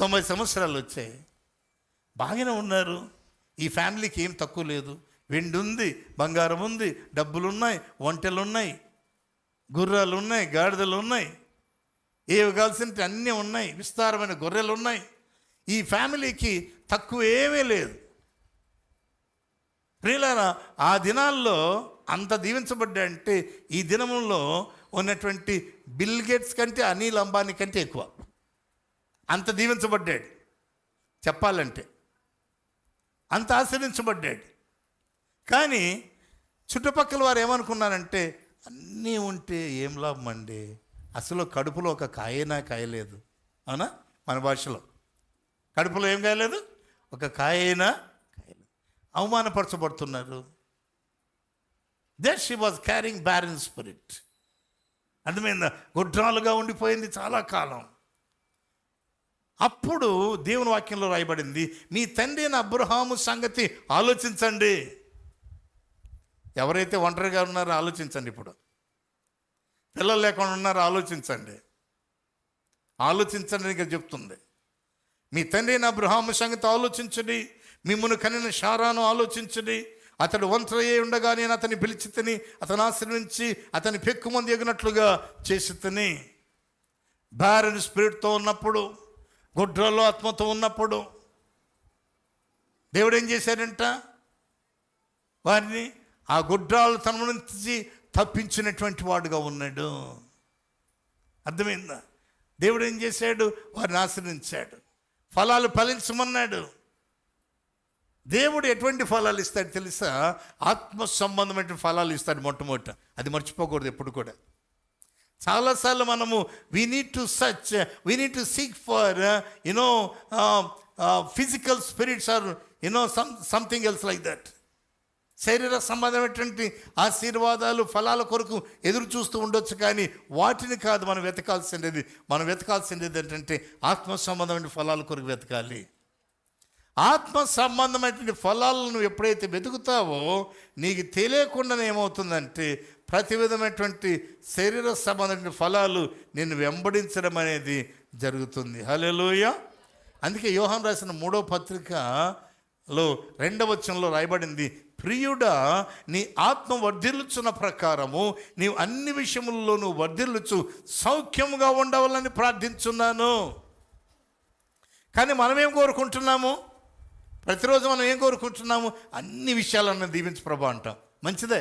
90 సంవత్సరాలు వచ్చాయి. బాగానే ఉన్నారు. ఈ ఫ్యామిలీకి ఏం తక్కువ లేదు. వెండి ఉంది, బంగారం ఉంది, డబ్బులు ఉన్నాయి, ఒంటెలు ఉన్నాయి, గుర్రాలు ఉన్నాయి, గాడిదలు ఉన్నాయి, ఏవి కావాల్సినవి అన్నీ ఉన్నాయి, విస్తారమైన గొర్రెలు ఉన్నాయి. ఈ ఫ్యామిలీకి తక్కువ ఏమీ లేదు. ప్రియులారా, ఆ దినాల్లో అంత దీవించబడ్డా అంటే ఈ దినముల్లో ఉన్నటువంటి బిల్ గేట్స్ కంటే అనిల్ అంబానీ కంటే ఎక్కువ అంత దీవించబడ్డాడు. చెప్పాలంటే అంత ఆశ్రయించబడ్డాడు. కానీ చుట్టుపక్కల వారు ఏమనుకున్నారంటే అన్నీ ఉంటే ఏం లాభం అండి, అసలు కడుపులో ఒక కాయనా కాయలేదు. అవునా? మన భాషలో కడుపులో ఏం కాయలేదు, ఒక కాయనా కాయలేదు. అవమానపరచబడుతున్నారు. That she was carrying barren spirit. అర్థమైందా? గుడ్రాలుగా ఉండిపోయింది చాలా కాలం. అప్పుడు దేవుని వాక్యంలో రాయబడింది, మీ తండ్రి అయిన అబ్రహాము సంగతి ఆలోచించండి. ఎవరైతే ఒంటరిగా ఉన్నారో ఆలోచించండి. ఇప్పుడు పిల్లలు లేకుండా ఉన్నారో ఆలోచించండి. ఆలోచించండి చెప్తుంది. మీ తండ్రి అయిన అబ్రహాము సంగతి ఆలోచించండి, మిమ్మును కనిన శారాను ఆలోచించండి. అతడు ఒంటరి ఉండగా నేను అతన్ని పిలిచి తిని అతను ఆశ్రయించి అతని పెక్కుమంది ఎగినట్లుగా చేసి తిని. బ్యారన్ స్పిరిట్తో ఉన్నప్పుడు, గుడ్రలో ఆత్మతో ఉన్నప్పుడు దేవుడు ఏం చేశాడంట? వారిని ఆ గుడ్రాలు తన నుంచి తప్పించినటువంటి వాడుగా ఉన్నాడు. అర్థమైందా? దేవుడు ఏం చేశాడు? వారిని ఆశ్రయించాడు, ఫలాలు ఫలించమన్నాడు. దేవుడు ఎటువంటి ఫలాలు ఇస్తాడు తెలుసా? ఆత్మ సంబంధమైన ఫలాలు ఇస్తాడు మొట్టమొదట. అది మర్చిపోకూడదు ఎప్పుడు కూడా. చాలాసార్లు మనము we need to seek for physical spirits or something else like that. శరీర సంబంధమైనటువంటి ఆశీర్వాదాలు, ఫలాల కొరకు ఎదురు చూస్తూ ఉండొచ్చు, కానీ వాటిని కాదు మనం వెతకాల్సిండేది. మనం వెతకాల్సిండేది ఏంటంటే ఆత్మ సంబంధమైన ఫలాల కొరకు వెతకాలి. ఆత్మ సంబంధమైనటువంటి ఫలాలను ఎప్పుడైతే వెతుకుతావో నీకు తెలియకుండానే ఏమవుతుందంటే ప్రతి విధమైనటువంటి శరీర సంబంధమైన ఫలాలు నిన్ను వెంబడించడం అనేది జరుగుతుంది. హల్లెలూయా. అందుకే యోహాను రాసిన 3వ పత్రికలో 2వ వచనంలో రాయబడింది, ప్రియుడా నీ ఆత్మ వర్ధిల్లుచున్న ప్రకారము నీవు అన్ని విషయముల్లోనూ వర్ధిల్లుచు సౌఖ్యముగా ఉండవాలని ప్రార్థించున్నాను. కానీ మనం ఏం కోరుకుంటున్నాము? ప్రతిరోజు మనం ఏం కోరుకుంటున్నాము? అన్ని విషయాలను దీవించు ప్రభువా అంటాం. మంచిదే,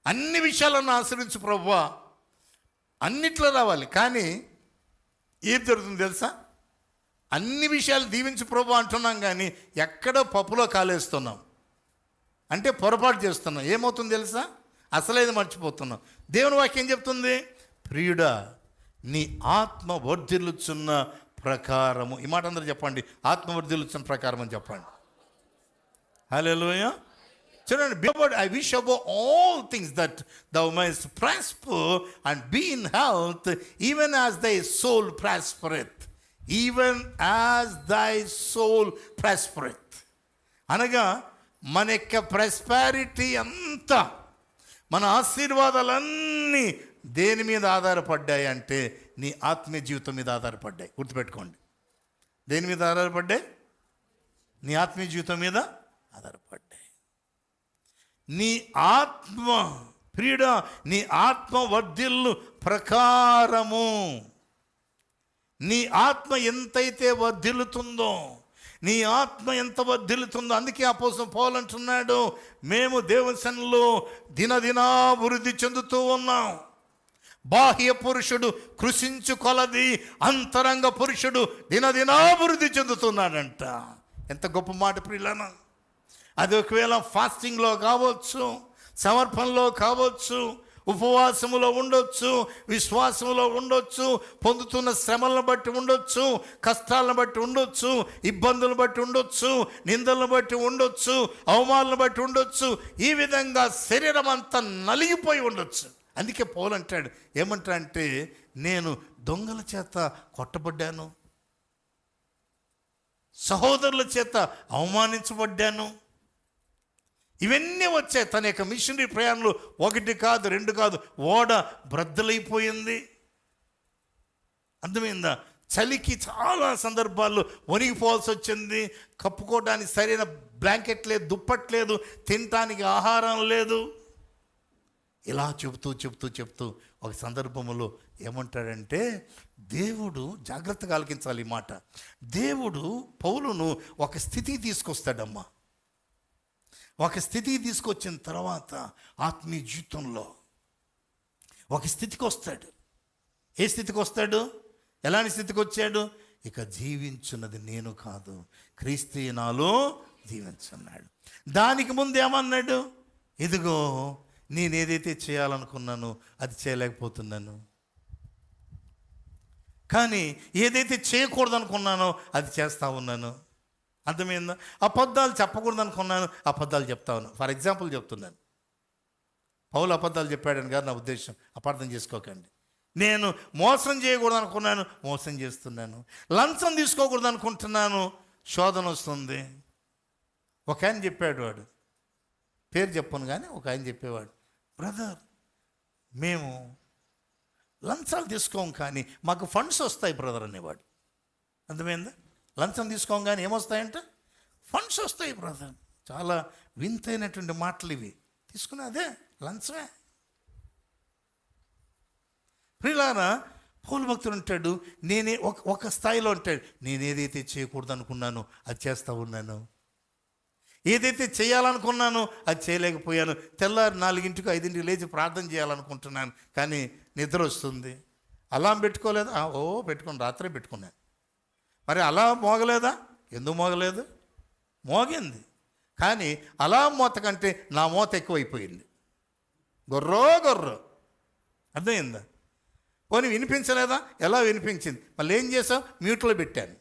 అన్ని విషయాలను ఆశ్రయించు ప్రభువా, అన్నిట్లో రావాలి. కానీ ఏం జరుగుతుంది తెలుసా? అన్ని విషయాలు దీవించు ప్రభువా అంటున్నాం, కానీ ఎక్కడో పప్పులో కాలేస్తున్నాం. అంటే పొరపాటు చేస్తున్నాం. ఏమవుతుంది తెలుసా? అసలేది మర్చిపోతున్నాం. దేవుని వాక్యం చెప్తుంది, ప్రియుడా నీ ఆత్మ వర్ధిల్లుచున్న ప్రకారము. ఈ మాట అందరూ చెప్పండి, ఆత్మ వర్ధిల్లుచున్న ప్రకారం అని చెప్పండి. హల్లెలూయా. చూడండి, before I wish above all things that thou mayest prosper and be in health even as thy soul prospereth. Even as దై సోల్ ప్రాస్పరెత్. అనగా మన యొక్క ప్రాస్పారిటీ అంతా, మన ఆశీర్వాదాలన్నీ దేని మీద ఆధారపడ్డాయి అంటే నీ ఆత్మీయ జీవితం మీద ఆధారపడ్డాయి. గుర్తుపెట్టుకోండి, దేని మీద ఆధారపడ్డాయి? నీ ఆత్మీయ జీవితం మీద ఆధారపడ్డాయి. నీ ఆత్మ ప్రియుడా, నీ ఆత్మ వర్ధిల్లు ప్రకారము, నీ ఆత్మ ఎంతైతే వర్ధిల్లుతుందో, నీ ఆత్మ ఎంత వర్ధిల్లుతుందో, అందుకే అపోస్తలుడు పౌలు అంటున్నాడు, మేము దేవుని సన్నిధిలో దినదినాభివృద్ధి చెందుతూ ఉన్నాం. బాహ్య పురుషుడు కృషించు కొలది అంతరంగ పురుషుడు దినదినాభివృద్ధి చెందుతున్నాడంట. ఎంత గొప్ప మాట ప్రియులారా. అది ఒకవేళ ఫాస్టింగ్లో కావచ్చు, సమర్పణలో కావచ్చు, ఉపవాసములో ఉండొచ్చు, విశ్వాసములో ఉండొచ్చు, పొందుతున్న శ్రమలను బట్టి ఉండొచ్చు, కష్టాలను బట్టి ఉండొచ్చు, ఇబ్బందులను బట్టి ఉండొచ్చు, నిందలను బట్టి ఉండొచ్చు, అవమానాలను బట్టి ఉండొచ్చు. ఈ విధంగా శరీరం అంతా నలిగిపోయి ఉండొచ్చు. అందుకే పౌలు అంటాడు, ఏమంటాడంటే, నేను దొంగల చేత కొట్టబడ్డాను, సహోదరుల చేత అవమానించబడ్డాను. ఇవన్నీ వచ్చాయి. తన యొక్క మిషనరీ ప్రయాణంలో 1 కాదు 2 కాదు, ఓడ బ్రద్దలైపోయింది. అర్థమైందా? చలికి చాలా సందర్భాల్లో వణిగిపోవాల్సి వచ్చింది. కప్పుకోవడానికి సరైన బ్లాంకెట్ లేదు, దుప్పట్లేదు, తినటానికి ఆహారం లేదు. ఇలా చెబుతూ ఒక సందర్భంలో ఏమంటాడంటే, దేవుడు, జాగ్రత్తగా ఆలకించాలి ఈ మాట, దేవుడు పౌలును ఒక స్థితికి తీసుకొస్తాడమ్మా. ఒక స్థితికి తీసుకొచ్చిన తర్వాత ఆత్మీయ జీవితంలో ఒక స్థితికి వస్తాడు. ఏ స్థితికి వస్తాడు? ఎలాంటి స్థితికి వచ్చాడు? ఇక జీవించున్నది నేను కాదు, క్రీస్తు నాలో జీవించున్నాడు. దానికి ముందు ఏమన్నాడు? ఇదిగో నేను ఏదైతే చేయాలనుకున్నానో అది చేయలేకపోతున్నాను, కానీ ఏదైతే చేయకూడదు అనుకున్నానో అది చేస్తూ ఉన్నాను. అర్థమైందా? అబద్ధాలు చెప్పకూడదు అనుకున్నాను, అబద్ధాలు చెప్తా ఉన్నాను. ఫర్ ఎగ్జాంపుల్ చెప్తున్నాను, పౌలు అబద్ధాలు చెప్పాడని కాదు నా ఉద్దేశం, అపార్థం చేసుకోకండి. నేను మోసం చేయకూడదు అనుకున్నాను, మోసం చేస్తున్నాను. లంచం తీసుకోకూడదు అనుకుంటున్నాను, శోధన వస్తుంది. ఒక ఆయన చెప్పాడు, వాడు పేరు చెప్పను కానీ ఒక ఆయన చెప్పేవాడు, బ్రదర్ మేము లంచాలు తీసుకోం కానీ మాకు ఫండ్స్ వస్తాయి బ్రదర్ అనేవాడు. అర్థమైందా? లంచం తీసుకోం కానీ ఏమొస్తాయంట? ఫండ్స్ వస్తాయి బ్రదర్. చాలా వింతైనటువంటి మాటలు ఇవి. తీసుకునే అదే లంచమే. ప్రియులారా, పౌలు భక్తుడు అంటాడు, నేనే ఒక స్థాయిలో అంటాడు, నేను ఏదైతే చేయకూడదు అనుకున్నానో అది చేస్తూ ఉన్నాను, ఏదైతే చేయాలనుకున్నానో అది చేయలేకపోయాను. తెల్లారి 4కి 5కి లేచి ప్రార్థన చేయాలనుకుంటున్నాను, కానీ నిద్ర వస్తుంది. అలారం పెట్టుకోలేదా? పెట్టుకుని రాత్రే పెట్టుకున్నాను. మరి అలా మోగలేదా? ఎందుకు మోగలేదు? మోగింది, కానీ అలా మోత కంటే నా మోత ఎక్కువైపోయింది. గొర్రో అర్థమైందా? పోనీ వినిపించలేదా? ఎలా వినిపించింది? మళ్ళీ ఏం చేసావు? మ్యూట్లో పెట్టాను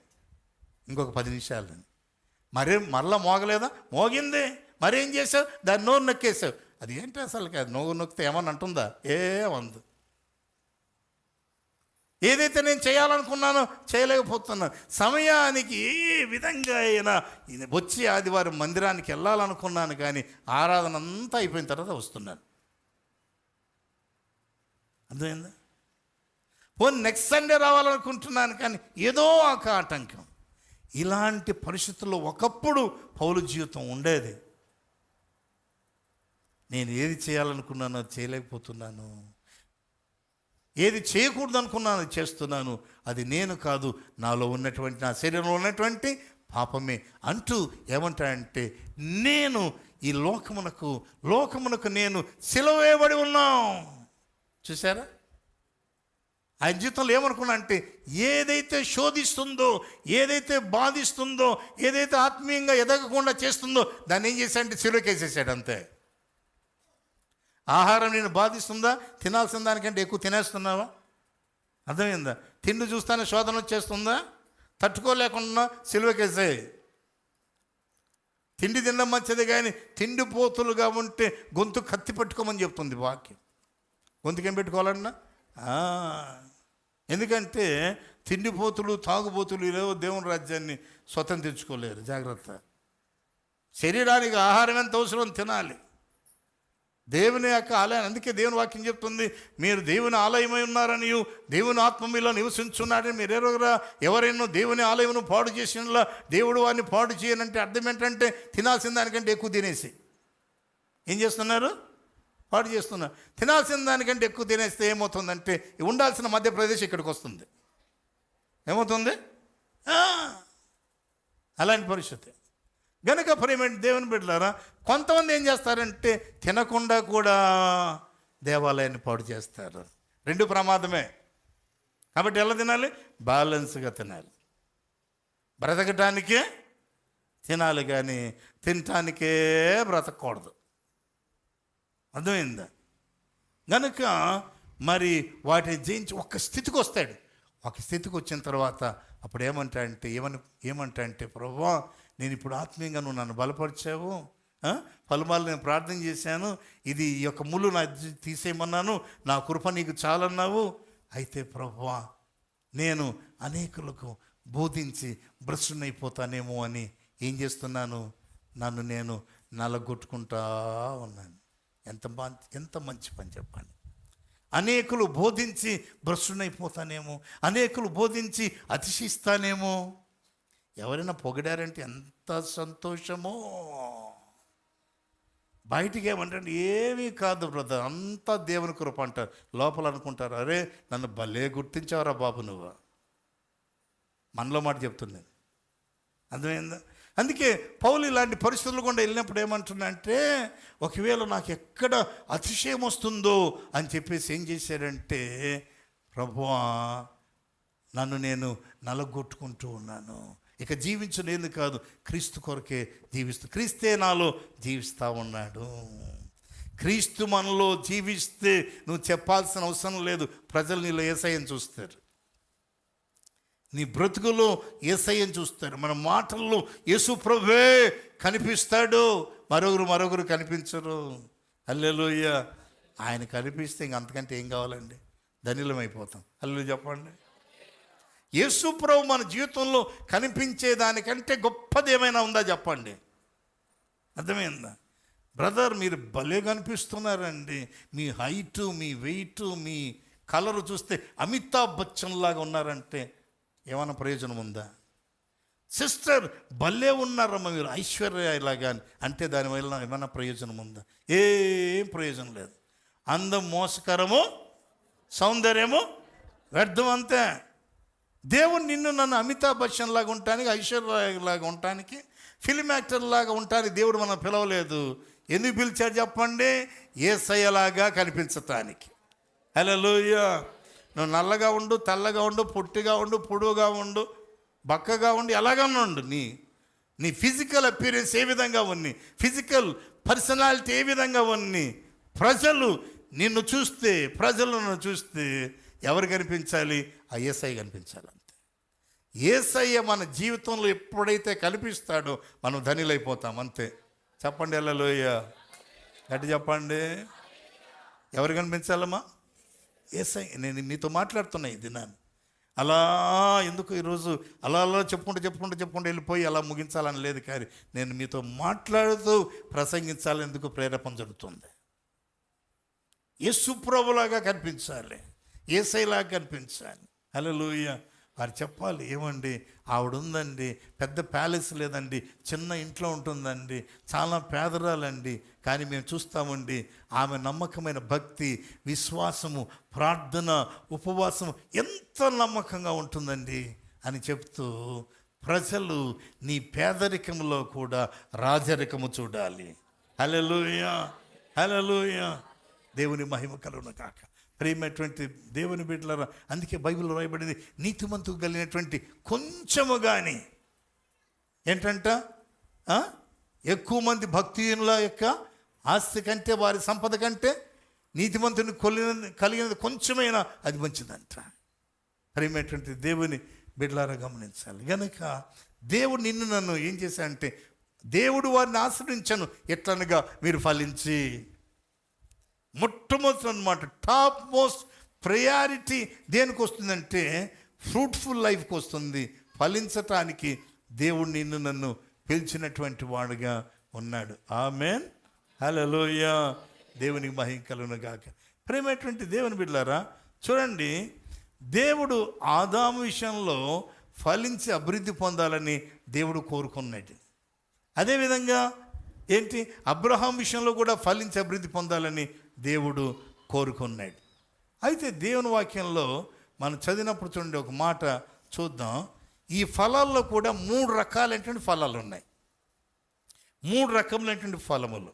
ఇంకొక 10 నిమిషాలు. మరలా మోగలేదా? మోగింది. మరేం చేసావు? దాన్ని నోరు నొక్కేసావు. అది ఏంటి అసలు? అది నోరు నొక్కితే ఏమన్నా అంటుందా? ఏమందు. ఏదైతే నేను చేయాలనుకున్నానో చేయలేకపోతున్నాను. సమయానికి ఏ విధంగా అయినా వచ్చి ఆదివారం మందిరానికి వెళ్ళాలనుకున్నాను, కానీ ఆరాధన అంతా అయిపోయిన తర్వాత వస్తున్నాను. అర్థమైందా? పోనీ నెక్స్ట్ సండే రావాలనుకుంటున్నాను, కానీ ఏదో ఒక ఆటంకం. ఇలాంటి పరిస్థితుల్లో ఒకప్పుడు పౌలు జీవితం ఉండేది. నేను ఏది చేయాలనుకున్నానో అది చేయలేకపోతున్నాను, ఏది చేయకూడదు అనుకున్నాను అది చేస్తున్నాను, అది నేను కాదు, నాలో ఉన్నటువంటి, నా శరీరంలో ఉన్నటువంటి పాపమే అంటూ ఏమంటాడంటే, నేను ఈ లోకమునకు నేను సిలువ వేయబడి ఉన్నాం. చూసారా? ఆయన జీవితంలో ఏమనుకున్నా అంటే, ఏదైతే శోధిస్తుందో, ఏదైతే బాధిస్తుందో, ఏదైతే ఆత్మీయంగా ఎదగకుండా చేస్తుందో దాన్ని ఏం చేశాడంటే సిలువకేసేసాడు అంతే. ఆహారం నేను బాధిస్తుందా? తినాల్సిన దానికంటే ఎక్కువ తినేస్తున్నావా? అర్థమైందా? తిండి చూస్తానే శోధన వచ్చేస్తుందా? తట్టుకోలేకుండా సిలువకేసే. తిండి తినడం మంచిది, కానీ తిండిపోతులుగా ఉంటే గొంతు కత్తి పెట్టుకోమని చెప్తుంది వాక్యం. గొంతుకేం పెట్టుకోవాలన్నా? ఎందుకంటే తిండిపోతులు తాగుబోతులు ఇలేవో దేవుని రాజ్యాన్ని స్వతంత్రించుకోలేరు. జాగ్రత్త. శరీరానికి ఆహారం ఎంత అవసరం తినాలి. దేవుని యొక్క ఆలయం, అందుకే దేవుని వాక్యం చెప్తుంది, మీరు దేవుని ఆలయమై ఉన్నారని, దేవుని ఆత్మ మీలో నివసించున్నాడని. మీరు ఎవరైనా దేవుని ఆలయమును పాడు చేసినలా దేవుడు వారిని పాడు చేయనంటే అర్థం ఏంటంటే తినాల్సిన దానికంటే ఎక్కువ తినేసి ఏం చేస్తున్నారు? పాడు చేస్తున్నారు. తినాల్సిన దానికంటే ఎక్కువ తినేస్తే ఏమవుతుందంటే ఉండాల్సిన మధ్యప్రదేశ్ ఇక్కడికి వస్తుంది. ఏమవుతుంది? అలాంటి పరిస్థితి. గనుక ప్రియమైన దేవుని బిడ్డలారా, కొంతమంది ఏం చేస్తారంటే తినకుండా కూడా దేవాలయాన్ని పాడు చేస్తారు. రెండు ప్రమాదమే. కాబట్టి ఎలా తినాలి? బ్యాలెన్స్గా తినాలి. బ్రతకటానికే తినాలి కానీ తినటానికే బ్రతకూడదు. అర్థమైందా? గనుక మరి వాటిని జయించి ఒక స్థితికి వస్తాడు. ఒక స్థితికి వచ్చిన తర్వాత అప్పుడు ఏమంటా అంటే ప్రభువా, నేను ఇప్పుడు ఆత్మీయంగా నువ్వు నన్ను బలపరిచావు, పలుమార్లు నేను ప్రార్థన చేశాను, ఈ యొక్క ముళ్ళు నా తీసేయమన్నాను, నా కృప నీకు చాలన్నావు. అయితే ప్రభువా, నేను అనేకులకు బోధించి భ్రష్టునైపోతానేమో అని ఏం చేస్తున్నాను? నన్ను నేను నలగొట్టుకుంటా ఉన్నాను. ఎంత మంచి పని చెప్పండి. అనేకులు బోధించి భ్రష్టునైపోతానేమో, అనేకులు బోధించి అతిశిస్తానేమో. ఎవరైనా పొగిడారంటే ఎంత సంతోషమో. బయటికి ఏమంటే ఏమీ కాదు బ్రదర్, అంతా దేవుని కృప అంటారు. లోపల అనుకుంటారు, అరే నన్ను భలే గుర్తించావరా బాబు నువ్వు. మనలో మాట చెప్తున్నాను. అర్థమైందా? అందుకే పౌలు ఇలాంటి పరిస్థితులు కూడా వెళ్ళినప్పుడు ఏమంటున్నా అంటే, ఒకవేళ నాకు ఎక్కడ అతిశయం వస్తుందో అని చెప్పేసి ఏం చేశాడంటే, ప్రభువా నన్ను నేను నలగొట్టుకుంటూ ఉన్నాను. ఇక జీవించలేదు కాదు, క్రీస్తు కొరకే జీవిస్తూ, క్రీస్తే నాలో జీవిస్తూ ఉన్నాడు. క్రీస్తు మనలో జీవిస్తే నువ్వు చెప్పాల్సిన అవసరం లేదు. ప్రజలు నీలో యేసయ్యను చూస్తారు, నీ బ్రతుకులో యేసయ్యను చూస్తారు, మన మాటల్లో యేసు ప్రభువే కనిపిస్తాడు. మరొకరు కనిపించరు. హల్లెలూయా. ఆయన కనిపిస్తే ఇంక అంతకంటే ఏం కావాలండి? ధన్యులమైపోతాం. హల్లెలూయా చెప్పండి. యేసు ప్రభు మన జీవితంలో కనిపించేదానికంటే గొప్పది ఏమైనా ఉందా చెప్పండి? అర్థమైందా? బ్రదర్ మీరు భలే కనిపిస్తున్నారండి. మీ హైటు, మీ వెయిట్, మీ కలరు చూస్తే అమితాబ్ బచ్చన్ లాగా ఉన్నారంటే ఏమైనా ప్రయోజనం ఉందా? సిస్టర్ భలే ఉన్నారమ్మా మీరు ఐశ్వర్యలాగా అంటే దానివల్ల ఏమైనా ప్రయోజనం ఉందా? ఏం ప్రయోజనం లేదు. అందం మోసకరము, సౌందర్యము వ్యర్థం అంతే. దేవుడు నిన్ను నన్ను అమితాబ్ బచ్చన్ లాగా ఉండటానికి, ఐశ్వర్యలాగా ఉండటానికి, ఫిల్మ్ యాక్టర్ లాగా ఉండటానికి దేవుడు మనం పిలవలేదు. ఎందుకు పిలిచాడు చెప్పండి? యేసయ్యలాగా కనిపించటానికి. హల్లెలూయా. నువ్వు నల్లగా ఉండు, తెల్లగా ఉండు, పొట్టిగా ఉండు, పొడువుగా ఉండు, బక్కగా ఉండి, ఎలాగన్నా ఉండు, నీ ఫిజికల్ అపియరెన్స్ ఏ విధంగా ఉంది, ఫిజికల్ పర్సనాలిటీ ఏ విధంగా ఉంది, ప్రజలు నిన్ను చూస్తే ఎవరు కనిపించాలి? ఆ యేసయ్య కనిపించాలి అంతే. యేసయ్య మన జీవితంలో ఎప్పుడైతే కనిపిస్తాడో మనం ధనిలైపోతాం అంతే. చెప్పండి హల్లెలూయా. గట్టి చెప్పండి. ఎవరు కనిపించాలమ్మా? యేసయ్య. నేను మీతో మాట్లాడుతున్నా ఈ దినాన్ని. అలా ఎందుకు ఈరోజు అలా చెప్పుకుంటూ వెళ్ళిపోయి అలా ముగించాలని లేదు, కానీ నేను మీతో మాట్లాడుతూ ప్రసంగించాలని ఎందుకు ప్రేరేపణ జరుగుతుంది. యేసు ప్రభులాగా కనిపించాలి, యేసయ్యలాగా కనిపించాలి. హల్లెలూయా. వారు చెప్పాలి, ఏమండి ఆవిడ ఉందండి, పెద్ద ప్యాలెస్ లేదండి, చిన్న ఇంట్లో ఉంటుందండి, చాలా పేదరాలండి, కానీ మేము చూస్తామండి ఆమె నమ్మకమైన భక్తి, విశ్వాసము, ప్రార్థన, ఉపవాసము ఎంత నమ్మకంగా ఉంటుందండి అని చెప్తూ ప్రజలు నీ పేదరికంలో కూడా రాజరికము చూడాలి. హల్లెలూయా, హల్లెలూయా. దేవుని మహిమ కలుగును కాక. ప్రియమైనటువంటి దేవుని బిడ్డలారా, అందుకే బైబిల్లో రాయబడింది, నీతిమంతుకు కలిగినటువంటి కొంచెము కానీ ఏంటంట, ఎక్కువ మంది భక్తిహీనుల యొక్క ఆస్తి కంటే, వారి సంపద కంటే నీతిమంతుని కలిగినది కొంచెమైనా అది మంచిదంట. ప్రియమైనటువంటి దేవుని బిడ్డలారా గమనించాలి. కనుక దేవుడు నిన్ను నన్ను ఏం చేశాడంటే, దేవుడు వారిని ఆశ్రయించను ఎట్లనగా మీరు ఫలించి, మొట్టమొదటి అన్నమాట, టాప్ మోస్ట్ ప్రయారిటీ దేనికి వస్తుందంటే ఫ్రూట్ఫుల్ లైఫ్కి వస్తుంది. ఫలించటానికి దేవుడు నిన్ను నన్ను పిలిచినటువంటి వాడుగా ఉన్నాడు. ఆమేన్, హల్లెలూయా, దేవునికి మహిమ కలుగును గాక. ప్రేమైనటువంటి దేవుని బిడ్డలారా, చూడండి, దేవుడు ఆదాము విషయంలో ఫలించి అభివృద్ధి పొందాలని దేవుడు కోరుకున్నాడు. అదేవిధంగా ఏంటి, అబ్రహాం విషయంలో కూడా ఫలించి అభివృద్ధి పొందాలని దేవుడు కోరుకున్నాడు. అయితే దేవుని వాక్యంలో మనం చదివినప్పుడు చూడండి, ఒక మాట చూద్దాం. ఈ ఫలాల్లో కూడా 3 రకాలైనటువంటి ఫలాలు ఉన్నాయి. 3 రకములైనటువంటి ఫలములు.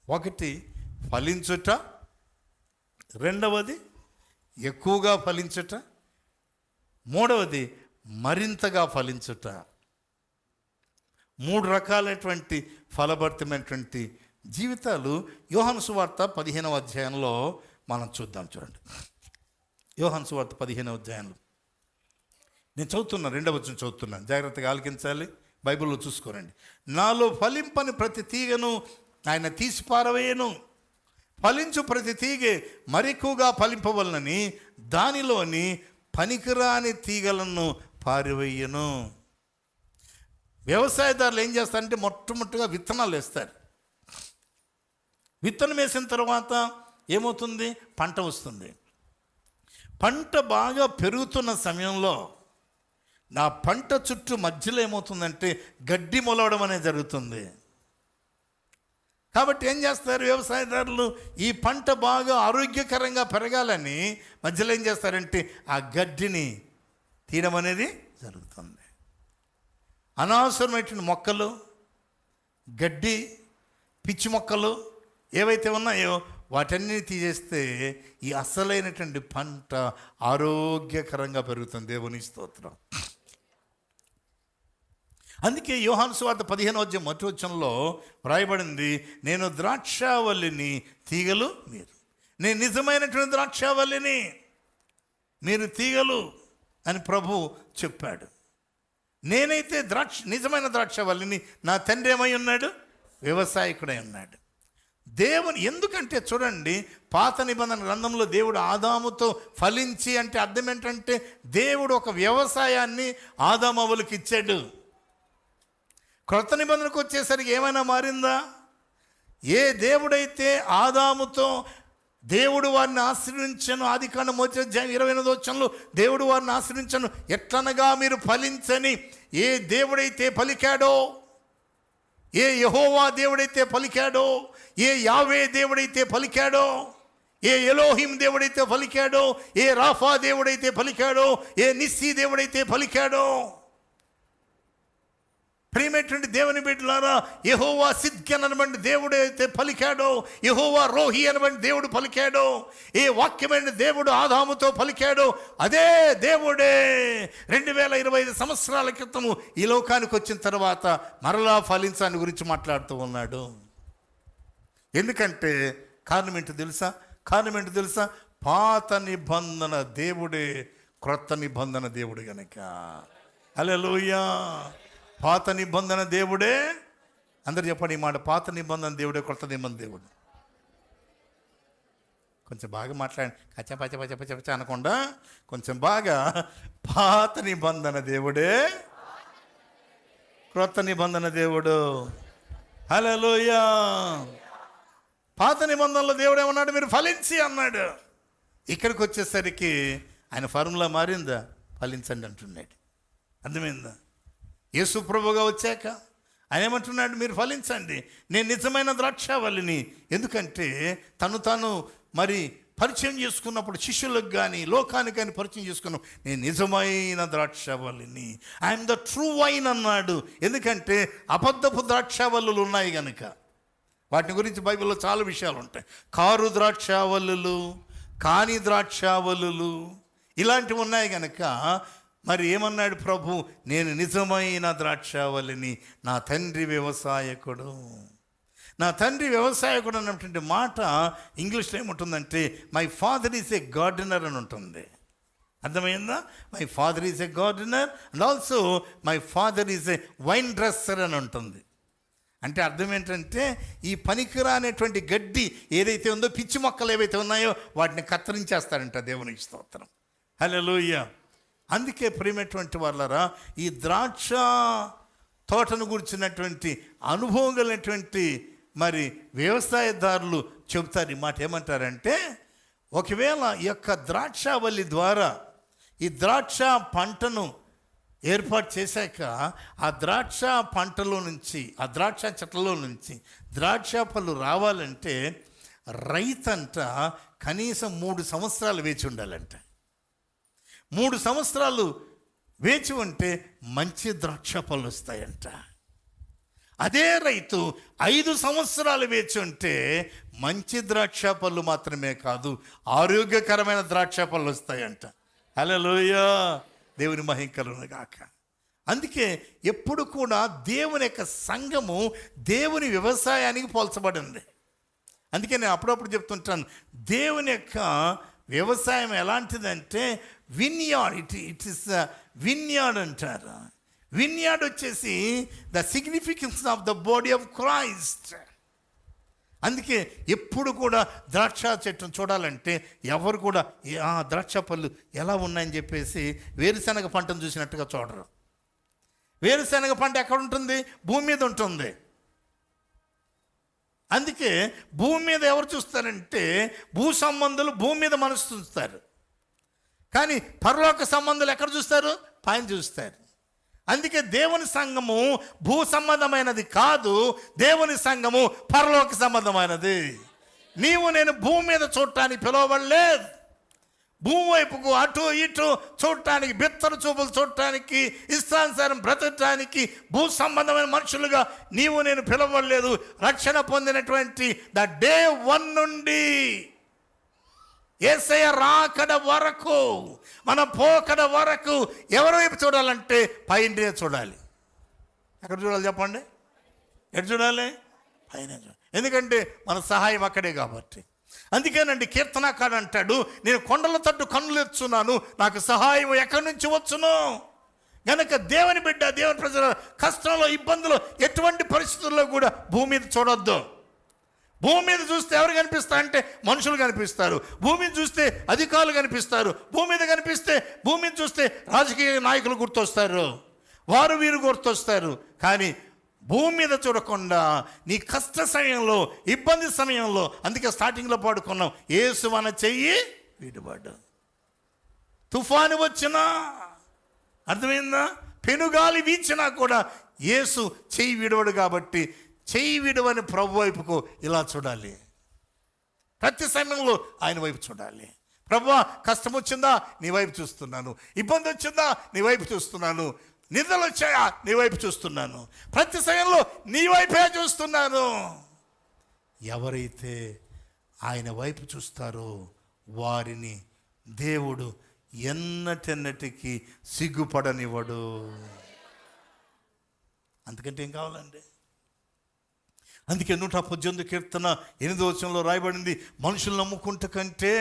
ఒకటి ఫలించుట, రెండవది ఎక్కువగా ఫలించుట, మూడవది మరింతగా ఫలించుట. 3 రకాలైనటువంటి ఫలభరితమైనటువంటి జీవితాలు యోహాను సువార్త 15వ అధ్యాయంలో మనం చూద్దాం. చూడండి, యోహాను సువార్త 15వ అధ్యాయంలో నేను చదువుతున్నాను, 2వ వచనం చదువుతున్నాను, జాగ్రత్తగా ఆలకించాలి, బైబిల్లో చూసుకోరండి. నాలో ఫలింపని ప్రతి తీగను ఆయన తీసి పారవేయను, ఫలించు ప్రతి తీగె మరెక్కువగా ఫలింపవలనని దానిలోని పనికిరాని తీగలను పారివేయను. వ్యవసాయదారులు ఏం చేస్తారంటే మొట్టమొదటిగా విత్తనాలు వేస్తారు. విత్తనం వేసిన తర్వాత ఏమవుతుంది, పంట వస్తుంది. పంట బాగా పెరుగుతున్న సమయంలో నా పంట చుట్టూ మధ్యలో ఏమవుతుందంటే గడ్డి మొలవడం అనేది జరుగుతుంది. కాబట్టి ఏం చేస్తారు వ్యవసాయదారులు, ఈ పంట బాగా ఆరోగ్యకరంగా పెరగాలని మధ్యలో ఏం చేస్తారంటే ఆ గడ్డిని తీయడం అనేది జరుగుతుంది. అనవసరమైనటువంటి మొక్కలు, గడ్డి, పిచ్చి మొక్కలు ఏవైతే ఉన్నాయో వాటన్నీ తీసేస్తే ఈ అసలైనటువంటి పంట ఆరోగ్యకరంగా పెరుగుతుంది. దేవుని స్తోత్రం. అందుకే యోహాను సువార్త 15వ అధ్యాయం మొదటి వచనంలో వ్రాయబడింది, నేను ద్రాక్షావల్లిని, తీగలు మీరు. నేను నిజమైనటువంటి ద్రాక్షావల్లిని, మీరు తీగలు అని ప్రభు చెప్పాడు. నేనైతే నిజమైన ద్రాక్షావల్లిని, నా తండ్రి ఏమై ఉన్నాడు, వ్యవసాయకుడై ఉన్నాడు. దేవుని ఎందుకంటే చూడండి, పాత నిబంధన గ్రంథంలో దేవుడు ఆదాముతో ఫలించి అంటే అర్థం ఏంటంటే దేవుడు ఒక వ్యవసాయాన్ని ఆదామవులకు ఇచ్చాడు. క్రొత్త నిబంధనకు వచ్చేసరికి ఏమైనా మారిందా? ఏ దేవుడైతే ఆదాముతో దేవుడు వారిని ఆశ్రయించను, ఆదికాండం 28వ వచనంలో దేవుడు వారిని ఆశ్రయించను, ఎట్లనగా మీరు ఫలించని ఏ దేవుడైతే పలికాడో, ఏ యెహోవా దేవుడైతే పలికాడో, ఏ యావే దేవుడైతే పలికాడో, ఏ ఎలోహిం దేవుడైతే పలికాడో, ఏ రాఫా దేవుడైతే పలికాడో, ఏ నిస్సీ దేవుడైతే పలికాడో. ప్రియమైనటువంటి దేవుని బిడ్డలారా, యెహోవా సిద్కెన్ అనబడి దేవుడు అయితే పలికాడో, యెహోవా రోహి అనబడి దేవుడు పలికాడో, ఏ వాక్యమైన దేవుడు ఆదాముతో పలికాడో అదే దేవుడే 2025 సంవత్సరాల క్రితము ఈ లోకానికి వచ్చిన తర్వాత మరలా ఫలించాన్ని గురించి మాట్లాడుతూ ఉన్నాడు. ఎందుకంటే కారణం ఏంటో తెలుసా? పాత నిబంధన దేవుడే క్రొత్త నిబంధన దేవుడు గనక. హల్లెలూయా. పాత నిబంధన దేవుడే, అందరు చెప్పండి ఈ మాట, పాత నిబంధన దేవుడే క్రొత్త నిబంధన దేవుడు. కొంచెం బాగా మాట్లాడండి, కచ్చ పచ్చ పచ్చ పచ్చ పచ్చ అనకుండా కొంచెం బాగా, పాత నిబంధన దేవుడే క్రొత్త నిబంధన దేవుడు. హల్లెలూయా. పాత నిబంధనలో దేవుడు ఏమన్నాడు, మీరు ఫలించి అన్నాడు. ఇక్కడికి వచ్చేసరికి ఆయన ఫార్ములా మారిందా, ఫలించండి అంటున్నాడు. అర్థమైందా? యేసు ప్రభువుగా వచ్చాక ఆయన ఏమంటున్నాడు, మీరు ఫలించండి, నేను నిజమైన ద్రాక్షావల్లిని. ఎందుకంటే తాను మరి పరిచయం చేసుకున్నప్పుడు శిష్యులకు కానీ లోకానికి కానీ పరిచయం చేసుకున్నాం, నేను నిజమైన ద్రాక్షావల్లిని, ఐఎమ్ ద ట్రూ వైన్ అన్నాడు. ఎందుకంటే అబద్ధపు ద్రాక్షావల్లులు ఉన్నాయి కనుక. వాటి గురించి బైబిల్లో చాలా విషయాలు ఉంటాయి. కారు ద్రాక్షావల్లులు, కాని ద్రాక్షావల్లులు ఇలాంటివి ఉన్నాయి కనుక మరి ఏమన్నాడు ప్రభు, నేను నిజమైన ద్రాక్షావల్లిని, నా తండ్రి వ్యవసాయకుడు. నా తండ్రి వ్యవసాయకుడు అన్నటువంటి మాట ఇంగ్లీష్లో ఏముంటుందంటే my father is a gardener అని ఉంటుంది. అర్థమైందా? My father is a gardener and also my father is a wine dresser అని ఉంటుంది. అంటే అర్థం ఏంటంటే ఈ పనికిరానేటువంటి గడ్డి ఏదైతే ఉందో, పిచ్చి మొక్కలు ఏవైతే ఉన్నాయో వాటిని కత్తిరించేస్తాడంట. దేవునికి స్తోత్రం, హల్లెలూయా. అందుకే ప్రియమైనటువంటి వాళ్ళరా, ఈ ద్రాక్ష తోటను గురించినటువంటి అనుభవం కలిగినటువంటి మరి వ్యవసాయదారులు చెబుతారు ఈ మాట. ఏమంటారంటే, ఒకవేళ ఈ యొక్క ద్రాక్షావల్లి ద్వారా ఈ ద్రాక్ష పంటను ఏర్పాటు చేశాక, ఆ ద్రాక్ష పంటలో నుంచి, ఆ ద్రాక్ష చెట్లలో నుంచి ద్రాక్ష పళ్ళు రావాలంటే రైతంట కనీసం 3 సంవత్సరాలు వేచి ఉండాలంట. 3 సంవత్సరాలు వేచి ఉంటే మంచి ద్రాక్ష పళ్ళు వస్తాయంట. అదే రైతు 5 సంవత్సరాలు వేచి ఉంటే మంచి ద్రాక్ష పళ్ళు మాత్రమే కాదు, ఆరోగ్యకరమైన ద్రాక్ష పళ్ళు వస్తాయంట. హల్లెలూయా, దేవుని మహిమ కలుగును గాక. అందుకే ఎప్పుడు కూడా దేవుని యొక్క సంఘము దేవుని వ్యవసాయానికి పోల్చబడింది. అందుకే నేను అప్పుడప్పుడు చెప్తుంటాను, దేవుని యొక్క వ్యవసాయం ఎలాంటిదంటే విన్యార్డ్. ఇట్ ఇస్ విన్యార్డ్ అంటారు. విన్యార్డ్ వచ్చేసి the significance of the body of Christ. అందుకే ఎప్పుడు కూడా ద్రాక్ష చెట్టును చూడాలంటే ఎవరు కూడా ద్రాక్ష పళ్ళు ఎలా ఉన్నాయని చెప్పేసి వేరుశనగ పంటను చూసినట్టుగా చూడరు. వేరుశనగ పంట ఎక్కడ ఉంటుంది? భూమి మీద ఉంటుంది. అందుకే భూమి మీద ఎవరు చూస్తారంటే భూ సంబంధులు భూమి మీద మనసు చూస్తారు, కానీ పరలోక సంబంధులు ఎక్కడ చూస్తారు? పైన చూస్తారు. అందుకే దేవుని సంఘము భూ సంబంధమైనది కాదు, దేవుని సంఘము పరలోక సంబంధమైనది. నీవు నేను భూమి మీద చూడటానికి పిలవబడలేదు. భూమి వైపుకు అటు ఇటు చూడటానికి, బిత్తర చూపులు చూడటానికి, ఇష్టానుసారం బ్రతకటానికి భూ సంబంధమైన మనుషులుగా నీవు నేను పిలవబడలేదు. రక్షణ పొందినటువంటి ద డే 1 నుండి యేసయ్య రాకడ వరకు, మన పోకడ వరకు ఎవరి వైపు చూడాలంటే పైన చూడాలి. ఎక్కడ చూడాలి చెప్పండి? ఎక్కడ చూడాలి? పైన చూడాలి. ఎందుకంటే మన సహాయం అక్కడే కాబట్టి. అందుకేనండి కీర్తనకారుడు అంటాడు, నేను కొండల తట్టు కన్నులు ఎత్తుచున్నాను, నాకు సహాయం ఎక్కడి నుంచి వచ్చును. కనుక దేవుని బిడ్డ, దేవుని ప్రజల కష్టంలో, ఇబ్బందులు, ఎటువంటి పరిస్థితుల్లో కూడా భూమి మీద చూడొద్దు. భూమి మీద చూస్తే ఎవరు కనిపిస్తారంటే మనుషులు కనిపిస్తారు. భూమి మీద చూస్తే అధికారులు కనిపిస్తారు. భూమి మీద కనిపిస్తే, భూమి మీద చూస్తే రాజకీయ నాయకులు గుర్తొస్తారు, వారు వీరు గుర్తొస్తారు. కానీ భూమి మీద చూడకుండా నీ కష్ట సమయంలో, ఇబ్బంది సమయంలో, అందుకే స్టార్టింగ్లో పాడుకున్నాం, యేసు మన చెయ్యి విడుబడ్డు. తుఫాను వచ్చినా, అర్థమైందా? పెనుగాలి వీచినా కూడా యేసు చెయ్యి విడవడు. కాబట్టి చెయ్యి విడవని ప్రభు వైపుకు ఇలా చూడాలి. ప్రతి సమయంలో ఆయన వైపు చూడాలి. ప్రభువా, కష్టం వచ్చిందా? నీ వైపు చూస్తున్నాను. ఇబ్బంది వచ్చిందా? నీ వైపు చూస్తున్నాను. నిద్రలు వచ్చాయా? నీ వైపు చూస్తున్నాను. ప్రతి సమయంలో నీ వైపే చూస్తున్నాను. ఎవరైతే ఆయన వైపు చూస్తారో వారిని దేవుడు ఎన్నటెన్నటికీ సిగ్గుపడనివ్వడు. అంతకంటే ఏం కావాలండి? అందుకే 118 కీర్తన 8వ వచనంలో రాయబడింది, మనుషులు నమ్ముకుంట కంటే,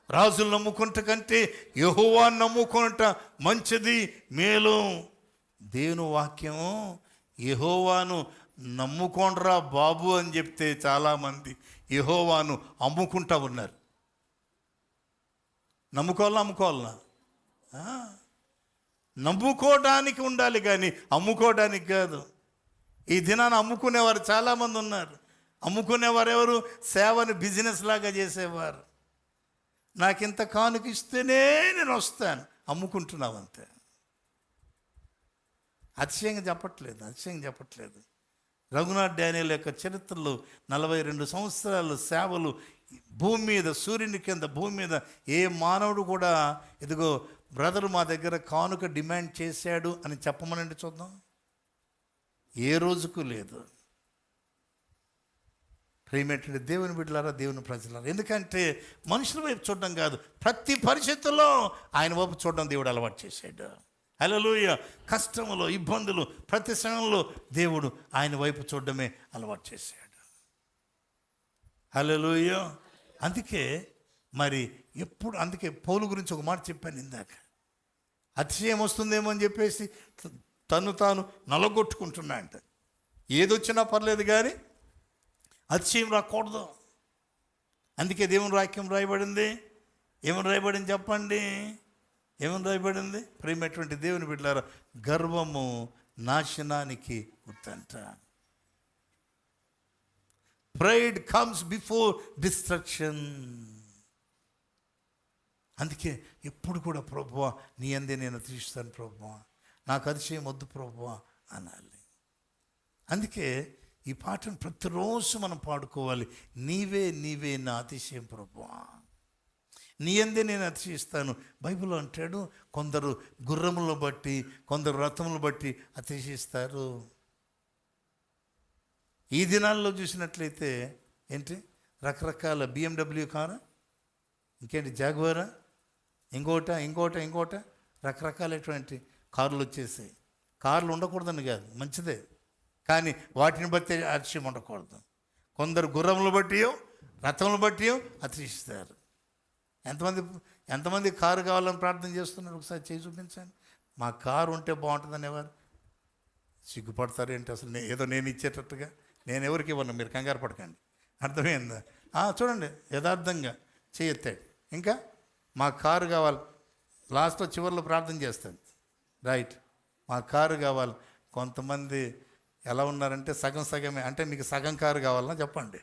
రాజులు నమ్ముకుంట కంటే యెహోవా నమ్ముకుంట మంచిది, మేలు. దేవుని వాక్యం యెహోవాను నమ్ముకోండ్రా బాబు అని చెప్తే చాలామంది యెహోవాను అమ్ముకుంటా ఉన్నారు. నమ్ముకోవాలా? నమ్ముకోవడానికి ఉండాలి కానీ అమ్ముకోవడానికి కాదు. ఈ దినాన్ని అమ్ముకునేవారు చాలామంది ఉన్నారు. అమ్ముకునేవారు ఎవరు? సేవను బిజినెస్ లాగా చేసేవారు. నాకింత కానుక ఇస్తేనే నేను వస్తాను. అమ్ముకుంటున్నావు అంతే. అతిశయంగా చెప్పట్లేదు. రఘునాథ్ డానియేల్ యొక్క చరిత్రలో 42 సంవత్సరాలు సేవలు భూమి మీద, సూర్యుని కింద, భూమి మీద ఏ మానవుడు కూడా ఇదిగో బ్రదరు మా దగ్గర కానుక డిమాండ్ చేశాడు అని చెప్పమనండి చూద్దాం. ఏ రోజుకు లేదు. ప్రియమైనటువంటి దేవుని బిడ్డలారా, దేవుని ప్రజలారా, ఎందుకంటే మనుషుల వైపు చూడడం కాదు, ప్రతి పరిస్థితుల్లో ఆయన వైపు చూడడం దేవుడు అలవాటు చేశాడు. హల్లెలూయా. కష్టములో, ఇబ్బందులు, ప్రతి సమయంలో దేవుడు ఆయన వైపు చూడడమే అలవాటు చేశాడు. హల్లెలూయా. అందుకే మరి ఎప్పుడు, అందుకే పౌలు గురించి ఒక మాట చెప్పాను ఇందాక, అతిశయం వస్తుందేమో అని చెప్పేసి తను తాను నలగొట్టుకుంటున్నా అంట. ఏదొచ్చినా పర్లేదు కానీ అతిశయం రాకూడదు. అందుకే దేవుని వాక్యం రాయబడింది. ఏమని రాయబడింది చెప్పండి? ఏమని రాయబడింది? ప్రేమటువంటి దేవుని బిడ్డలారా, గర్వము నాశనానికి గుర్తంట. Pride comes before destruction. అందుకే ఎప్పుడు కూడా ప్రభువా నీ అందే నేను అతిశయిస్తాను ప్రభువా, నాకు అతిశయం వద్దు ప్రభువా అనాలి. అందుకే ఈ పాటను ప్రతిరోజు మనం పాడుకోవాలి. నీవే నీవే నా అతిశయం ప్రభువా, నీ అందే నేను అతిశయిస్తాను. బైబిల్ అంటాడు, కొందరు గుర్రములను బట్టి, కొందరు రథములను బట్టి అతిశయిస్తారు. ఈ దినాల్లో చూసినట్లయితే ఏంటి, రకరకాల BMW కారు, ఇంకేంటి జాగ్వారా, ఇంకోట రకరకాలైనటువంటి కార్లు వచ్చేసాయి. కార్లు ఉండకూడదని కాదు, మంచిదే, కానీ వాటిని బట్టి అతిశయం ఉండకూడదు. కొందరు గుర్రములు బట్టియో రథములు బట్టియో అతిశయిస్తారు. ఎంతమంది కారు కావాలని ప్రార్థన చేస్తున్నారు? ఒకసారి చేసి చూపించండి. మా కారు ఉంటే బాగుంటుందని ఎవరు సిగ్గుపడతారు ఏంటి? అసలు ఏదో నేను ఇచ్చేటట్టుగా నేను ఎవరికి ఇవ్వను, మీరు కంగారు పడకండి. అర్థమైందా? చూడండి, యథార్థంగా చేయెత్తాడు. ఇంకా మా కారు కావాలి, లాస్ట్లో చివరిలో ప్రార్థన చేస్తాను. రైట్, మా కారు కావాలి. కొంతమంది ఎలా ఉన్నారంటే సగమే, అంటే మీకు సగం కారు కావాలన్నా చెప్పండి.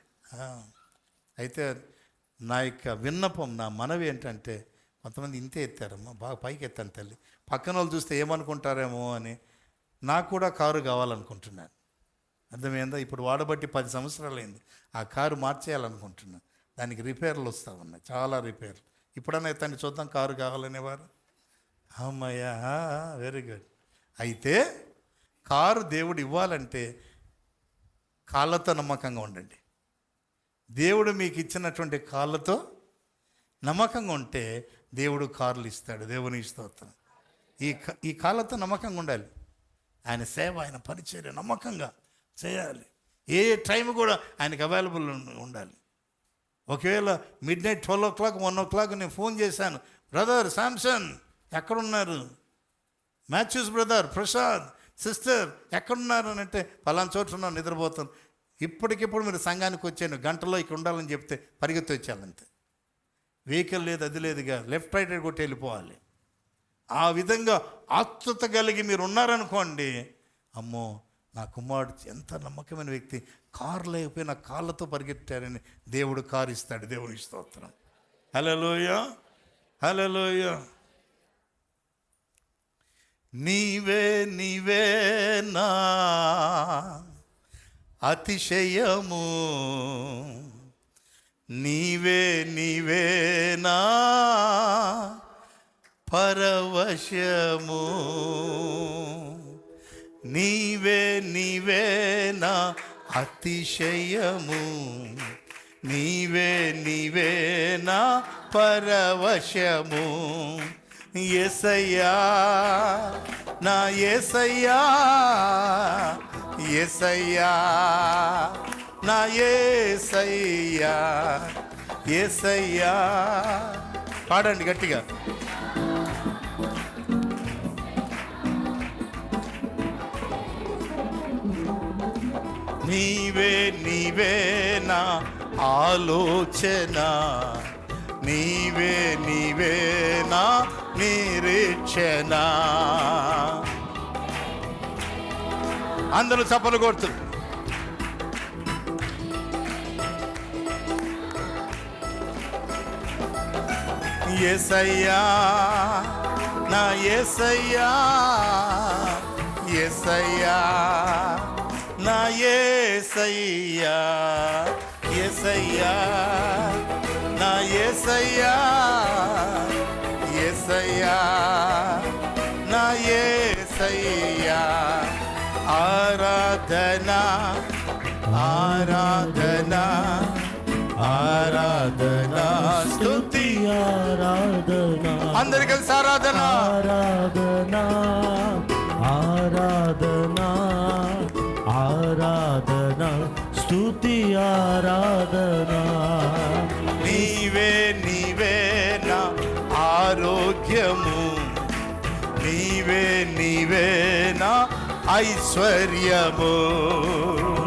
అయితే నా యొక్క విన్నపం, నా మనవి ఏంటంటే, కొంతమంది ఇంతే ఎత్తారమ్మా, బాగా పైకి ఎత్తాను తల్లి, పక్కన వాళ్ళు చూస్తే ఏమనుకుంటారేమో అని నాకు కూడా కారు కావాలనుకుంటున్నాను. అర్థమైందా? ఇప్పుడు వాడబట్టి 10 సంవత్సరాలైంది. ఆ కారు మార్చేయాలనుకుంటున్నాను. దానికి రిపేర్లు వస్తూ ఉన్నాయి, చాలా రిపేర్లు. ఇప్పుడన్నా ఎత్తండి చూద్దాం కారు కావాలనేవారు. అమ్మయ్యా, వెరీ గుడ్. అయితే కారు దేవుడు ఇవ్వాలంటే కాళ్ళతో నమ్మకంగా ఉండండి. దేవుడు మీకు ఇచ్చినటువంటి కాళ్ళతో నమ్మకంగా ఉంటే దేవుడు కార్లు ఇస్తాడు. దేవుని స్తోత్రం. ఈ కాళ్ళతో నమ్మకంగా ఉండాలి. ఆయన సేవ, ఆయన పరిచర్య నమ్మకంగా చేయాలి. ఏ టైం కూడా ఆయనకు అవైలబుల్ ఉండాలి. ఒకవేళ midnight 12 o'clock 1 o'clock నేను ఫోన్ చేశాను, బ్రదర్ శాంసన్ ఎక్కడున్నారు, మ్యాథ్యూస్ బ్రదర్, ప్రసాద్ సిస్టర్ ఎక్కడున్నారు అని అంటే, పలానా చోటు ఉన్నాను, నిద్రపోతాను, ఇప్పటికిప్పుడు మీరు సంఘానికి వచ్చాను, గంటలో ఇక్కడ ఉండాలని చెప్తే పరిగెత్తి వచ్చానంతే. వెహికల్ లేదు, అది లేదుగా, లెఫ్ట్ రైట్ కొట్టి వెళ్ళిపోవాలి. ఆ విధంగా ఆత్రుత కలిగి మీరు ఉన్నారనుకోండి, అమ్మో నా కుమారుడు ఎంత నమ్మకమైన వ్యక్తి, కారు లేకపోయినా కాళ్ళతో పరిగెట్టారని దేవుడు కారు ఇస్తాడు. దేవుని స్తోత్రం. హల్లెలూయా, హల్లెలూయా. నీవే నీవే నా అతిశయము, నీవే నీవే నా పరవశము, నీవే నీవే నా అతిశయము, నీవే నీవే నా పరవశము. యేసయ్యా నా యేసయ్యా, యేసయ్యా నా యేసయ్యా, యేసయ్యా. పాడండి గట్టిగా. నీవే నీవే నా ఆలోచన, నీవే నీవే నా నిరీక్షణ. అందరూ చప్పలు కొడుతూ యేసయ్యా నా యేసయ్యా, యేసయ్యా నా యేసయ్యా, యేసయ్యా నా యేసయ్యా, యేసయ్యా నా యేసయ్యా. ఆరాధనా ఆరాధనా ఆరాధనా స్తుతి ఆరాధనా, అందరి కలిసి ఆరాధన ఆరాధనా ఆరాధనా ఆరాధనా స్తుతి ఆరాధనా. నీవే నీవే నా ఆరోగ్యము, నీవే నీవే నా ఐశ్వర్యము.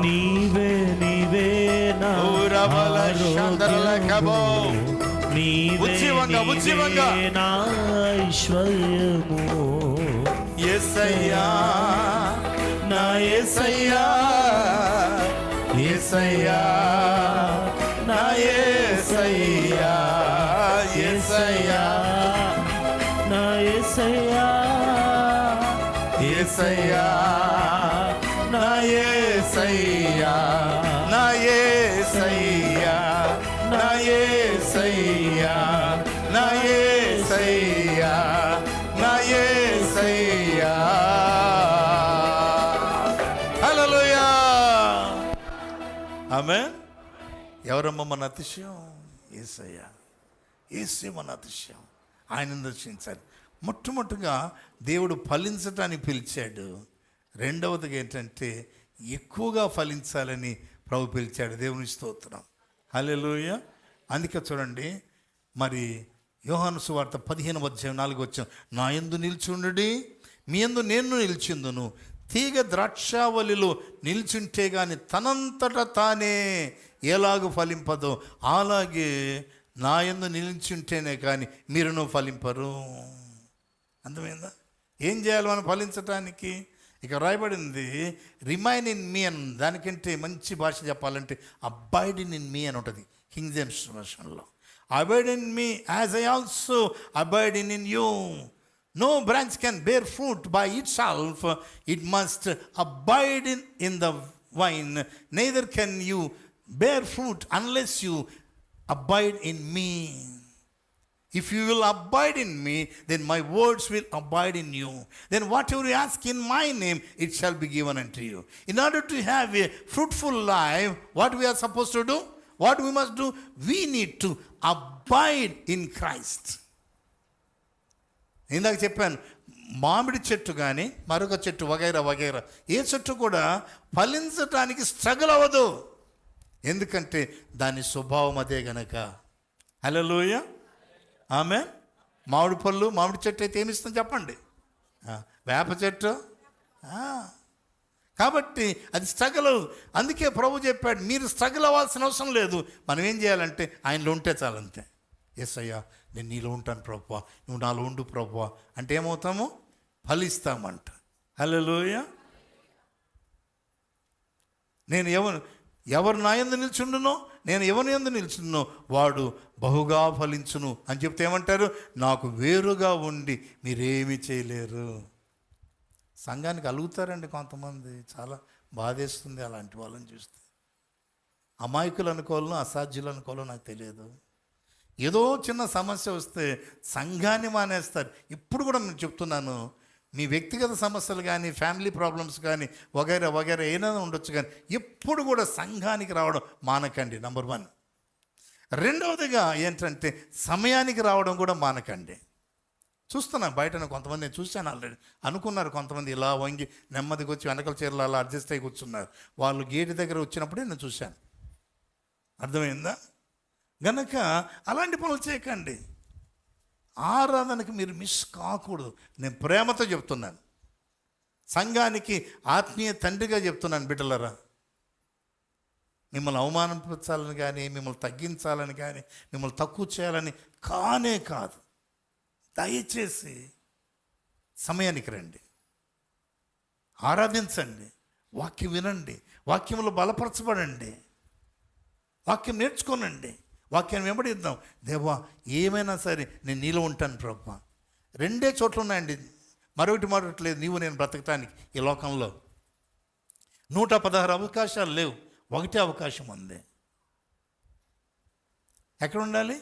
నీవే నీవే నా ఊరవల శందరలకబో. నీవే ఉచ్చివంగా, ఉచ్చివంగా. నీవే నా ఐశ్వర్యము. యేసయ్యా నా యేసయ్యా, యేసయ్యా నా యేసయ్యా, యేసయ్యా నా యేసయ్యా, యేసయ్యా నా యేసయ్యా, నా యేసయ్యా, నా యేసయ్యా, నా యేసయ్యా, నా యేసయ్యా. హల్లెలూయా. ఆమేన్. ఎవరమ్మ మన అతిశయం? యేసయ్యా. యేసే మన అతిశయం. ఆయన దర్శించాలి. మొట్టమొదటిగా దేవుడు ఫలించటానికి పిలిచాడు. రెండవదిగా ఏంటంటే ఎక్కువగా ఫలించాలని ప్రభు పిలిచాడు. దేవుని స్తోత్రం. హల్లెలూయా. అందుకే చూడండి, మరి యోహాను సువార్త 15:4 నా యందు నిల్చుండుడి, మీ యందు నేను నిలిచిందును. తీగ ద్రాక్షావళిలో నిల్చుంటే గాని తనంతట తానే ఎలాగూ ఫలింపదో, అలాగే నా యందు నిలిచుంటేనే కానీ మీరును ఫలింపరు. అర్థమైందా? ఏం చేయాలి మనం ఫలించటానికి? ఇక రాయబడింది రిమైన్ ఇన్ మీ అని. దానికంటే మంచి భాష చెప్పాలంటే అబైడ్ ఇన్ మీ అని ఉంటుంది కింగ్ జేమ్స్ వర్షన్లో. Abide in me as I also abide in you. No branch can bear fruit by itself. It must abide in the vine. Neither can you bear fruit unless you abide in me. If you will abide in me, then my words will abide in you. Then whatever you ask in my name, it shall be given unto you. In order to have a fruitful life, what we are supposed to do? What we must do? We need to abide in Christ. ఇందాక చెప్పాను, మామిడి చెట్టు కానీ మరొక చెట్టు వగైరా వగైరా ఏ చెట్టు కూడా ఫలించటానికి స్ట్రగుల్ అవ్వదు. ఎందుకంటే దాని స్వభావం అదే గనక. హల్లెలూయా. ఆమేన్. మామిడి పళ్ళు, మామిడి చెట్టు అయితే ఏమిస్తుంది చెప్పండి? వేప చెట్టు. కాబట్టి అది స్ట్రగుల్. అందుకే ప్రభు చెప్పాడు, మీరు స్ట్రగుల్ అవ్వాల్సిన అవసరం లేదు. మనం ఏం చేయాలంటే ఆయనలో ఉంటే చాలంతే. ఎస్ అయ్యా, నేను నీలో ఉంటాను ప్రభువా, నువ్వు నాలో ఉండు ప్రభువా అంటే ఏమవుతాము? ఫలిస్తామంట. హల్లెలూయా. నేను ఎవరు నా యందు నిల్చుండునో, నేను ఎవరి యందు నిల్చున్నో వాడు బహుగా ఫలించును అని చెప్తే ఏమంటారు? నాకు వేరుగా ఉండి మీరేమీ చేయలేరు. సంఘానికి అలుగుతారండి కొంతమంది. చాలా బాధేస్తుంది అలాంటి వాళ్ళని చూస్తే. అమాయకులు అనుకోవాలో అసాధ్యులు అనుకోవాలో నాకు తెలియదు. ఏదో చిన్న సమస్య వస్తే సంఘాన్ని మానేస్తారు. ఇప్పుడు కూడా నేను చెప్తున్నాను, మీ వ్యక్తిగత సమస్యలు కానీ ఫ్యామిలీ ప్రాబ్లమ్స్ కానీ వగైరా వగైరా ఏదైనా ఉండొచ్చు, కానీ ఎప్పుడు కూడా సంఘానికి రావడం మానకండి. నంబర్ 1. రెండవదిగా ఏంటంటే సమయానికి రావడం కూడా మానకండి. చూస్తున్నాను బయట కొంతమంది, నేను చూశాను ఆల్రెడీ. అనుకున్నారు కొంతమంది ఇలా వంగి నెమ్మదికి వచ్చి వెనకల చీరలు అలా అడ్జస్ట్ అయ్యి కూర్చున్నారు. వాళ్ళు గేటు దగ్గర వచ్చినప్పుడే నేను చూశాను. అర్థమైందా? గనక అలాంటి పనులు చేయకండి. ఆరాధనకి మీరు మిస్ కాకూడదు. నేను ప్రేమతో చెప్తున్నాను, సంఘానికి ఆత్మీయ తండ్రిగా చెప్తున్నాను. బిడ్డలరా, మిమ్మల్ని అవమానపరచాలని కానీ, మిమ్మల్ని తగ్గించాలని కానీ, మిమ్మల్ని తక్కువ చేయాలని కానే కాదు. దయచేసి సమయానికి రండి, ఆరాధించండి, వాక్యం వినండి, వాక్యంలో బలపరచబడండి, వాక్యం నేర్చుకోనండి, వాక్యాన్ని వెంబడిద్దాం. దేవా ఏమైనా సరే నేను నీలో ఉంటాను ప్రభువా. 2 చోట్ల ఉన్నాయండి, మరొకటి లేదు. నీవు నేను బ్రతకటానికి ఈ లోకంలో 116 అవకాశాలు లేవు, 1 అవకాశం ఉంది. ఎక్కడ ఉండాలి?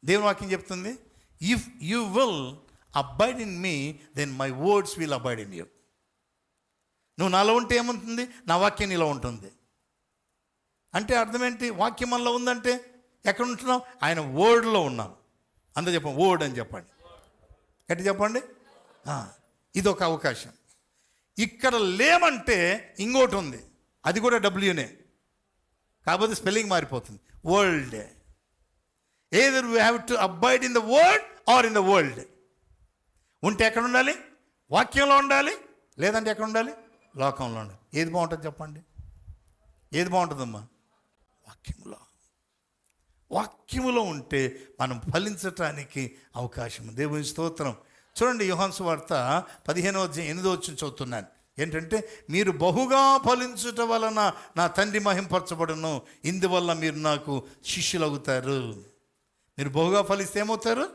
దేవుని వాక్యం చెప్తుంది, if you will abide in me then my words will abide in you. నువ్వు నాలో ఉంటే ఏముంటుంది? నా వాక్యం నీలో ఉంటుంది. అంటే అర్థం ఏంటి? వాక్యం మనలో ఉందంటే ఎక్కడ ఉంటున్నాం? ఆయన వర్డ్లో ఉన్నాం. అంత చెప్పండి, వర్డ్ అని చెప్పండి. ఎట్లా చెప్పండి? ఇది ఒక అవకాశం. ఇక్కడ లేమంటే ఇంకోటి ఉంది, అది కూడా డబ్ల్యూనే, కాకపోతే స్పెల్లింగ్ మారిపోతుంది. World. Either we have to abide in the word or in the world. ఉంటే ఎక్కడ ఉండాలి? వాక్యంలో ఉండాలి. లేదంటే ఎక్కడ ఉండాలి? లోకంలో ఏది బాగుంటుంది చెప్పండి? ఏది బాగుంటుందమ్మా? వాక్యములో ఉంటే మనం ఫలించటానికి అవకాశం. దేవుని స్తోత్రం. చూడండి, యోహాను సువార్త 15:8 చదువుతున్నాను. ఏంటంటే, మీరు బహుగా ఫలించుట వలన నా తండ్రి మహింపరచబడును, ఇందువల్ల మీరు నాకు శిష్యులు అవుతారు. మీరు బహుగా ఫలిస్తే ఏమవుతారు?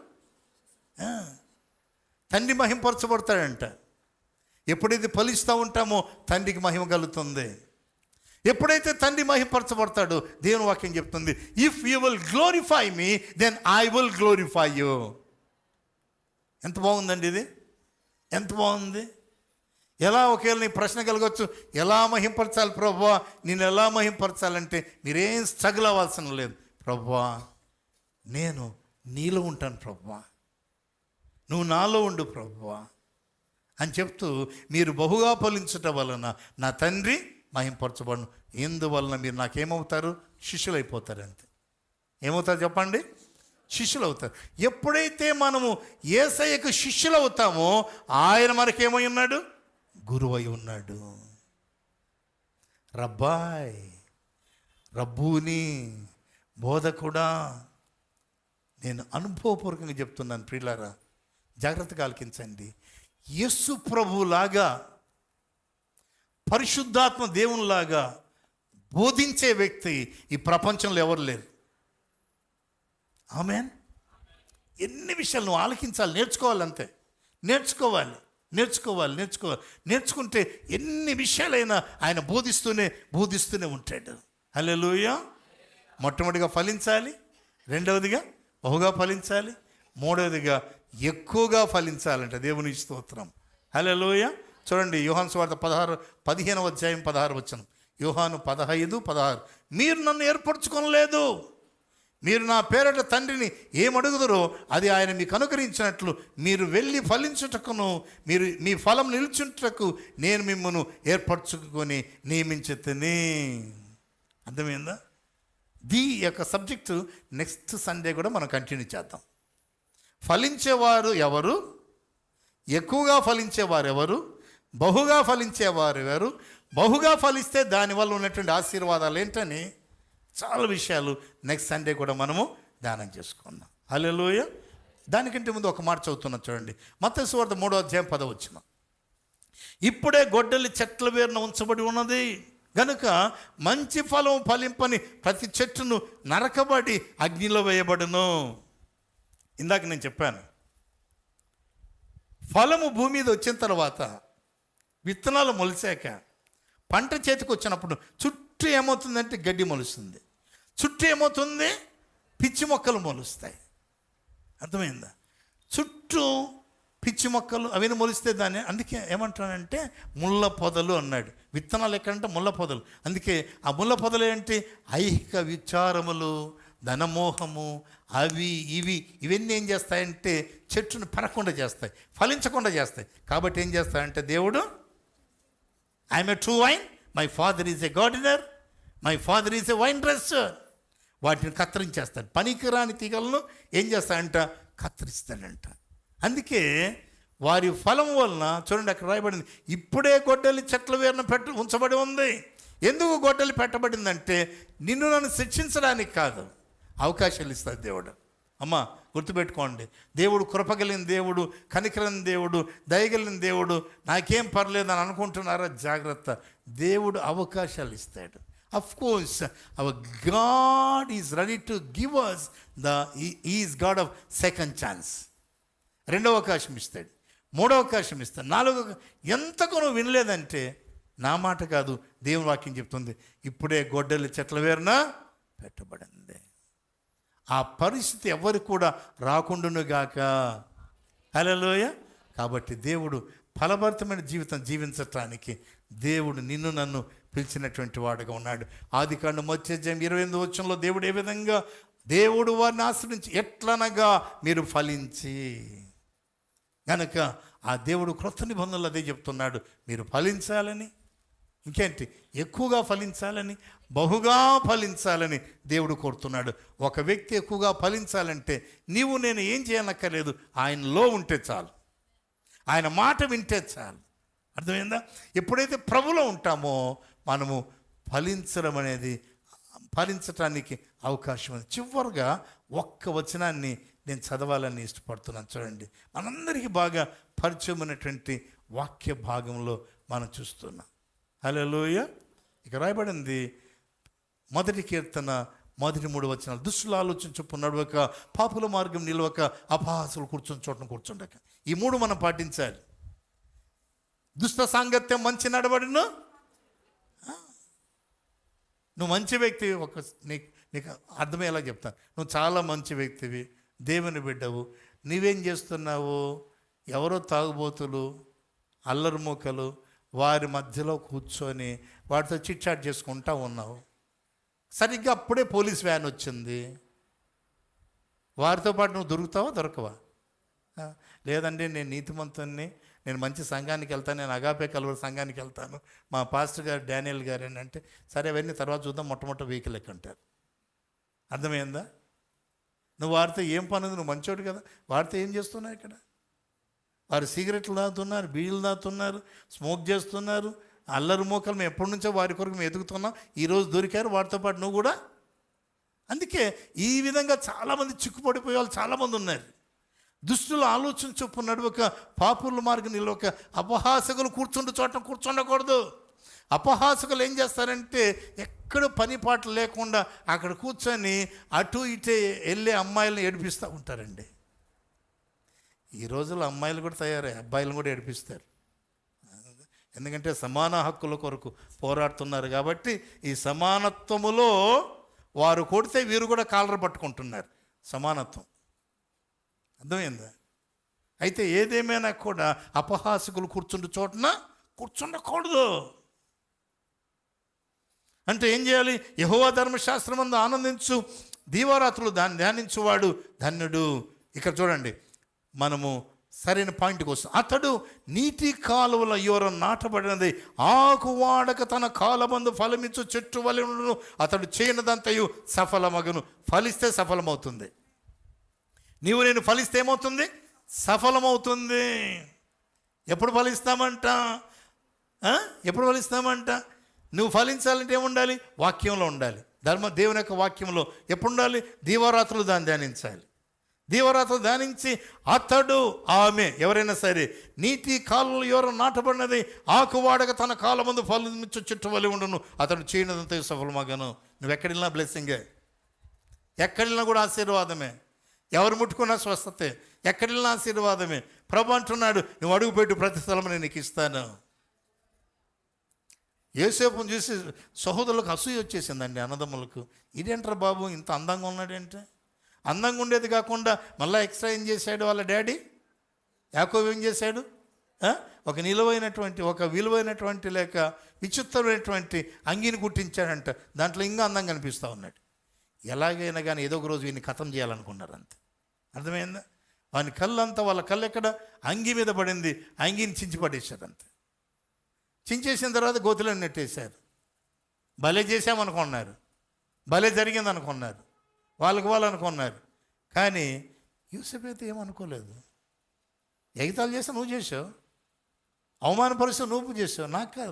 తండ్రి మహింపరచబడతాడంట. ఎప్పుడైతే ఫలిస్తూ ఉంటామో తండ్రికి మహిమ కలుగుతుంది. ఎప్పుడైతే తండ్రి మహిమపరచబడతాడో దేవుని వాక్యం చెప్తుంది, if you will glorify me then I will glorify you. ఎంత బాగుందండి ఇది, ఎంత బాగుంది. ఎలా ఒకవేళ నీ ప్రశ్న కలగవచ్చు, ఎలా మహింపరచాలి ప్రభువా, నేను ఎలా మహింపరచాలంటే మీరేం స్ట్రగుల్ అవ్వాల్సిన లేదు. ప్రభువా నేను నీలో ఉంటాను ప్రభువా, నువ్వు నాలో ఉండు ప్రభువా అని చెప్తూ మీరు బహుగా ఫలించటం వలన నా తండ్రి మహింపరచబడును, ఇందువలన మీరు నాకేమవుతారు? శిష్యులు అయిపోతారు. అంతే. ఏమవుతారు చెప్పండి? శిష్యులు అవుతారు. ఎప్పుడైతే మనము యేసయ్యకు శిష్యులు అవుతామో ఆయన మనకేమై ఉన్నాడు? గురువై ఉన్నాడు. రబ్బాయ్, రబ్బూని, బోధకుడా. నేను అనుభవపూర్వకంగా చెప్తున్నాను ప్రియులారా, జాగ్రత్తగా ఆలకించండి. యేసు ప్రభులాగా, పరిశుద్ధాత్మ దేవునిలాగా బోధించే వ్యక్తి ఈ ప్రపంచంలో ఎవరు లేరు. ఆమేన్. ఎన్ని విషయాలు నువ్వు ఆలకించాలి, నేర్చుకోవాలి. అంతే. నేర్చుకోవాలి. నేర్చుకుంటే ఎన్ని విషయాలైనా ఆయన బోధిస్తూనే ఉంటాడు. హల్లెలూయా. మొట్టమొదటిగా ఫలించాలి, రెండవదిగా బహుగా ఫలించాలి, మూడవదిగా ఎక్కువగా ఫలించాలంట. దేవుని స్తోత్రం. హల్లెలూయా. చూడండి, యోహాను సువార్త 15:16. యోహాను 15:16. మీరు నన్ను ఏర్పరచుకోలేదు, మీరు నా పేరట తండ్రిని ఏమడుగుదరో అది ఆయన మీకు అనుగ్రహించినట్లు మీరు వెళ్ళి ఫలించుటకును మీరు మీ ఫలం నిలుచుటకు నేను మిమ్మల్ని ఏర్పరచుకొని నియమించుతని. అర్థమైందా? ఈ యొక్క సబ్జెక్టు నెక్స్ట్ సండే కూడా మనం కంటిన్యూ చేద్దాం. ఫలించేవారు ఎవరు, ఎక్కువగా ఫలించేవారు ఎవరు, బహుగా ఫలించేవారు ఎవరు, బహుగా ఫలిస్తే దానివల్ల ఉన్నటువంటి ఆశీర్వాదాలు ఏంటని చాలా విషయాలు నెక్స్ట్ సండే కూడా మనము ధ్యానం చేసుకుందాం. హల్లెలూయా. దానికంటే ముందు ఒక మాట చదువుతున్నాం చూడండి. మత్తయి సువార్త 3:10. ఇప్పుడే గొడ్డలి చెట్ల వేరున ఉంచబడి ఉన్నది గనుక మంచి ఫలం ఫలింపని ప్రతి చెట్టును నరకబడి అగ్నిలో వేయబడును. ఇందాక నేను చెప్పాను, ఫలము భూమి మీద వచ్చిన తర్వాత, విత్తనాలు మొలిచాక, పంట చేతికి వచ్చినప్పుడు చుట్టూ ఏమవుతుందంటే గడ్డి మొలుస్తుంది, చుట్టూ ఏమవుతుంది? పిచ్చి మొక్కలు మొలుస్తాయి. అర్థమైందా? చుట్టూ పిచ్చి మొక్కలు అవన్నీ మొలిస్తే దాన్ని, అందుకే ఏమంటానంటే ముళ్ళ పొదలు అన్నాడు. విత్తనాలు ఎక్కడంటే ముళ్ళ పొదలు. అందుకే ఆ ముళ్ళ పొదలు ఏంటి? ఐహిక విచారములు, ధనమోహము, అవి ఇవన్నీ ఏం చేస్తాయంటే చెట్టును పెరగకుండా చేస్తాయి, ఫలించకుండా చేస్తాయి. కాబట్టి ఏం చేస్తాయంటే దేవుడు, I'm a true wine, my father is a gardener, my father is a wine dresser. వాటిని కత్తిరించేస్తాడు. పనికిరాని తీగలను ఏం చేస్తాడంట? కత్తిరిస్తాడంట. అందుకే వారి ఫలం వలన చూడండి, అక్కడ రాయబడింది, ఇప్పుడే గొడ్డలి చెట్ల వేరున ఉంచబడి ఉంది. ఎందుకు గొడ్డలి పెట్టబడిందంటే నిన్ను నన్ను శిక్షించడానికి కాదు, అవకాశాలు ఇస్తాడు దేవుడు. అమ్మ గుర్తుపెట్టుకోండి, దేవుడు కృపగలిగిన దేవుడు, కనికరం దేవుడు, దయగలిగిన దేవుడు. నాకేం పర్లేదు అని అనుకుంటున్నారా? జాగ్రత్త. దేవుడు అవకాశాలు ఇస్తాడు. Of course our God is ready to give us is God of second chance. రెండవ అవకాశం ఇస్తాడు, మూడవ అవకాశం ఇస్తాడు, నాలుగవ. ఎంతకు నువ్వు వినలేదంటే నా మాట కాదు, దేవుని వాక్యం చెప్తుంది, ఇప్పుడే గొడ్డలి చెట్ల వేరున పెట్టబడింది. ఆ పరిస్థితి ఎవరికి కూడా రాకుండానుగాక. హల్లెలూయా. కాబట్టి దేవుడు ఫలభరితమైన జీవితం జీవించటానికి దేవుడు నిన్ను నన్ను పిలిచినటువంటి వాడుగా ఉన్నాడు. ఆదికాండం 28 దేవుడు ఏ విధంగా, దేవుడు వారిని ఆశ్రయించి ఎట్లనగా మీరు ఫలించి, కనుక ఆ దేవుడు క్రొత్త నిబంధనలు అదే చెప్తున్నాడు, మీరు ఫలించాలని, ఇంకేంటి ఎక్కువగా ఫలించాలని, బహుగా ఫలించాలని దేవుడు కోరుతున్నాడు. ఒక వ్యక్తి ఎక్కువగా ఫలించాలంటే నీవు నేను ఏం చేయనక్కర్లేదు, ఆయనలో ఉంటే చాలు, ఆయన మాట వింటే చాలు. అర్థమైందా? ఎప్పుడైతే ప్రభులో ఉంటామో మనము ఫలించటానికి అవకాశం ఉంది. చివరిగా ఒక్క వచనాన్ని నేను చదవాలని ఇష్టపడుతున్నాను. చూడండి, మనందరికీ బాగా పరిచయమైనటువంటి వాక్య భాగంలో మనం చూస్తున్నాం. హల్లెలూయా. ఇక రాయబడింది, 1 కీర్తన 3 వచనాలు. దుష్టుల ఆలోచన చొప్పున నడవక, పాపుల మార్గం నిలవక, అపహాసులు కూర్చొని చోటను కూర్చుండక. ఈ 3 మనం పాటించాలి. దుష్ట సాంగత్యం, మంచి నడవడిను. నువ్వు మంచి వ్యక్తివి, నీకు అర్థమయ్యేలా చెప్తాను. నువ్వు చాలా మంచి వ్యక్తివి, దేవుని బిడ్డవు. నీవేం చేస్తున్నావు? ఎవరో తాగుబోతులు, అల్లరి మూకలు వారి మధ్యలో కూర్చొని వాటితో చిట్చాట్ చేసుకుంటా ఉన్నావు. సరిగ్గా అప్పుడే పోలీస్ వ్యాన్ వచ్చింది. వారితో పాటు నువ్వు దొరకవా? లేదండి, నేను నీతిమంతుని, నేను మంచి సంఘానికి వెళ్తాను, నేను అగాపే కలువరి సంఘానికి వెళ్తాను, మా పాస్టర్ గారు డానియల్ గారు అంటే, సరే అవన్నీ తర్వాత చూద్దాం, మొట్టమొదటి వెహికల్ ఎక్కంటారు. అర్థమైందా? నువ్వు వారితో ఏం పని ఉంది? నువ్వు మంచోడు కదా. వారితో ఏం చేస్తున్నావు ఇక్కడ? వారు సిగరెట్లు తాగుతున్నారు, బీడీలు తాగుతున్నారు, స్మోక్ చేస్తున్నారు, అల్లరి మోకలు. మేము ఎప్పటి నుంచో వారి కొరకు మేము ఎదుగుతున్నాం. ఈరోజు దొరికారు, వారితో పాటు నువ్వు కూడా. అందుకే ఈ విధంగా చాలామంది చిక్కుపడిపోయే వాళ్ళు చాలామంది ఉన్నారు. దుష్టుల ఆలోచన చొప్పున నడవక, పాపుల మార్గం నిలవక, అపహాసకులు కూర్చుండకూడదు. అపహాసకులు ఏం చేస్తారంటే, ఎక్కడ పని పాట లేకుండా అక్కడ కూర్చొని అటు ఇటే వెళ్ళే అమ్మాయిలను ఏడిపిస్తూ ఉంటారండి. ఈ రోజుల్లో అమ్మాయిలు కూడా తయారై అబ్బాయిలను కూడా ఏడిపిస్తారు. ఎందుకంటే సమాన హక్కుల కొరకు పోరాడుతున్నారు కాబట్టి, ఈ సమానత్వములో వారు కొడితే వీరు కూడా కాలర్ పట్టుకుంటున్నారు. సమానత్వం. అర్థమైందా? అయితే ఏదేమైనా కూడా అపహాసకులు కూర్చుండకూడదు. అంటే ఏం చేయాలి? యెహోవా ధర్మశాస్త్రమందు ఆనందించు, దీవారాత్రులు దాన్ని ధ్యానించువాడు ధన్యుడు. ఇక్కడ చూడండి, మనము సరైన పాయింట్కి వస్తాం. అతడు నీటి కాలువల యోర నాటబడినది, ఆకు వాడక తన కాలమందు ఫలమిచ్చు చెట్టు వలె ఉండును. అతడు చేయనదంతయు సఫలమగును. ఫలిస్తే సఫలమవుతుంది. నీవు నేను ఫలిస్తే ఏమవుతుంది? సఫలమవుతుంది. ఎప్పుడు ఫలిస్తామంట? నువ్వు ఫలించాలంటే ఏముండాలి? వాక్యంలో ఉండాలి. దేవుని యొక్క వాక్యంలో ఎప్పుడు ఉండాలి? దీవారాత్రులు దాన్ని ధ్యానించాలి. దీవారాత్రులు ధ్యానించి అతడు, ఆమె, ఎవరైనా సరే, నీటి కాలంలో ఎవరు నాటబడినది, ఆకువాడక తన కాలమందు ఫలమిచ్చు చెట్టు వలె ఉండును. అతడు చేయనదంతా సఫలమగను. నువ్వు ఎక్కడినా బ్లెస్సింగే, ఎక్కడినా కూడా ఆశీర్వాదమే. ఎవరు ముట్టుకున్నా స్వస్థతే, ఎక్కడినా ఆశీర్వాదమే. ప్రభు అంటున్నాడు, నువ్వు అడుగుపెట్టు ప్రతి స్థలము నేను నీకు ఇస్తాను. యోసేపును చూసి సహోదరులకు అసూయ వచ్చేసిందండి, అన్నదమ్ములకు. ఇదేంట్రా బాబు ఇంత అందంగా ఉన్నాడంటే. అందంగా ఉండేది కాకుండా మళ్ళీ ఎక్స్ట్రా ఏం చేశాడు వాళ్ళ డాడీ యాకోబు? ఏం చేశాడు? ఒక విలువైనటువంటి లేక విచిత్రమైనటువంటి అంగీని కుట్టించాడంట. దాంట్లో ఇంకా అందంగా కనిపిస్తూ ఉన్నాడు. ఎలాగైనా కానీ ఏదో ఒక రోజు వీడిని ఖతం చేయాలనుకున్నారు అంతే. అర్థమైందా? వాని కళ్ళంతా, వాళ్ళ కళ్ళు ఎక్కడ? అంగీ మీద పడింది. అంగీని చించి పడేశారు అంతే. చించేసిన తర్వాత గోతులో నెట్టేశారు. భలే చేశామనుకున్నారు, భలే జరిగింది అనుకున్నారు, వాళ్ళు అనుకున్నారు. కానీ యూసెఫ్ అయితే ఏమనుకోలేదు. ఎగతాలు చేస్తే నువ్వు చేసావు, అవమానపరుస్తావు నువ్వు చేసావు,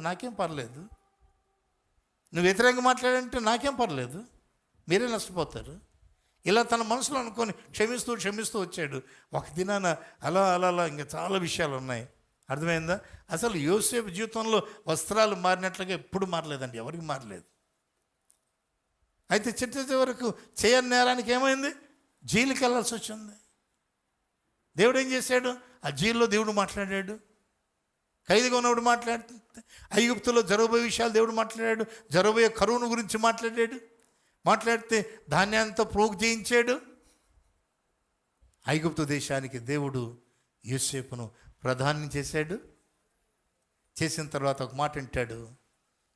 నాకేం పర్లేదు. నువ్వు వ్యతిరేకంగా మాట్లాడంటే నాకేం పర్లేదు, మీరే నష్టపోతారు. ఇలా తన మనసులో అనుకొని క్షమిస్తూ వచ్చాడు. ఒక దినాన అలా ఇంకా చాలా విషయాలు ఉన్నాయి. అర్థమైందా? అసలు యోసేపు జీవితంలో వస్త్రాలు మారినట్లుగా ఎప్పుడు మారలేదండి, ఎవరికి మారలేదు. అయితే చివరకు చేయని నేరానికి ఏమైంది? జైలుకి వెళ్ళాల్సి వచ్చింది. దేవుడు ఏం చేశాడు? ఆ జైల్లో దేవుడు మాట్లాడాడు. ఖైదుగా ఉన్నప్పుడు మాట్లాడుతుంటే, ఐగుప్తులో జరగబోయే విషయాలు దేవుడు మాట్లాడాడు. జరగబోయే కరువును గురించి మాట్లాడితే ధాన్యాన్ని ప్రోగు చేయించాడు. ఐగుప్తు దేశానికి దేవుడు యోసేపును ప్రధాని చేశాడు. చేసిన తర్వాత ఒక మాట అంటాడు,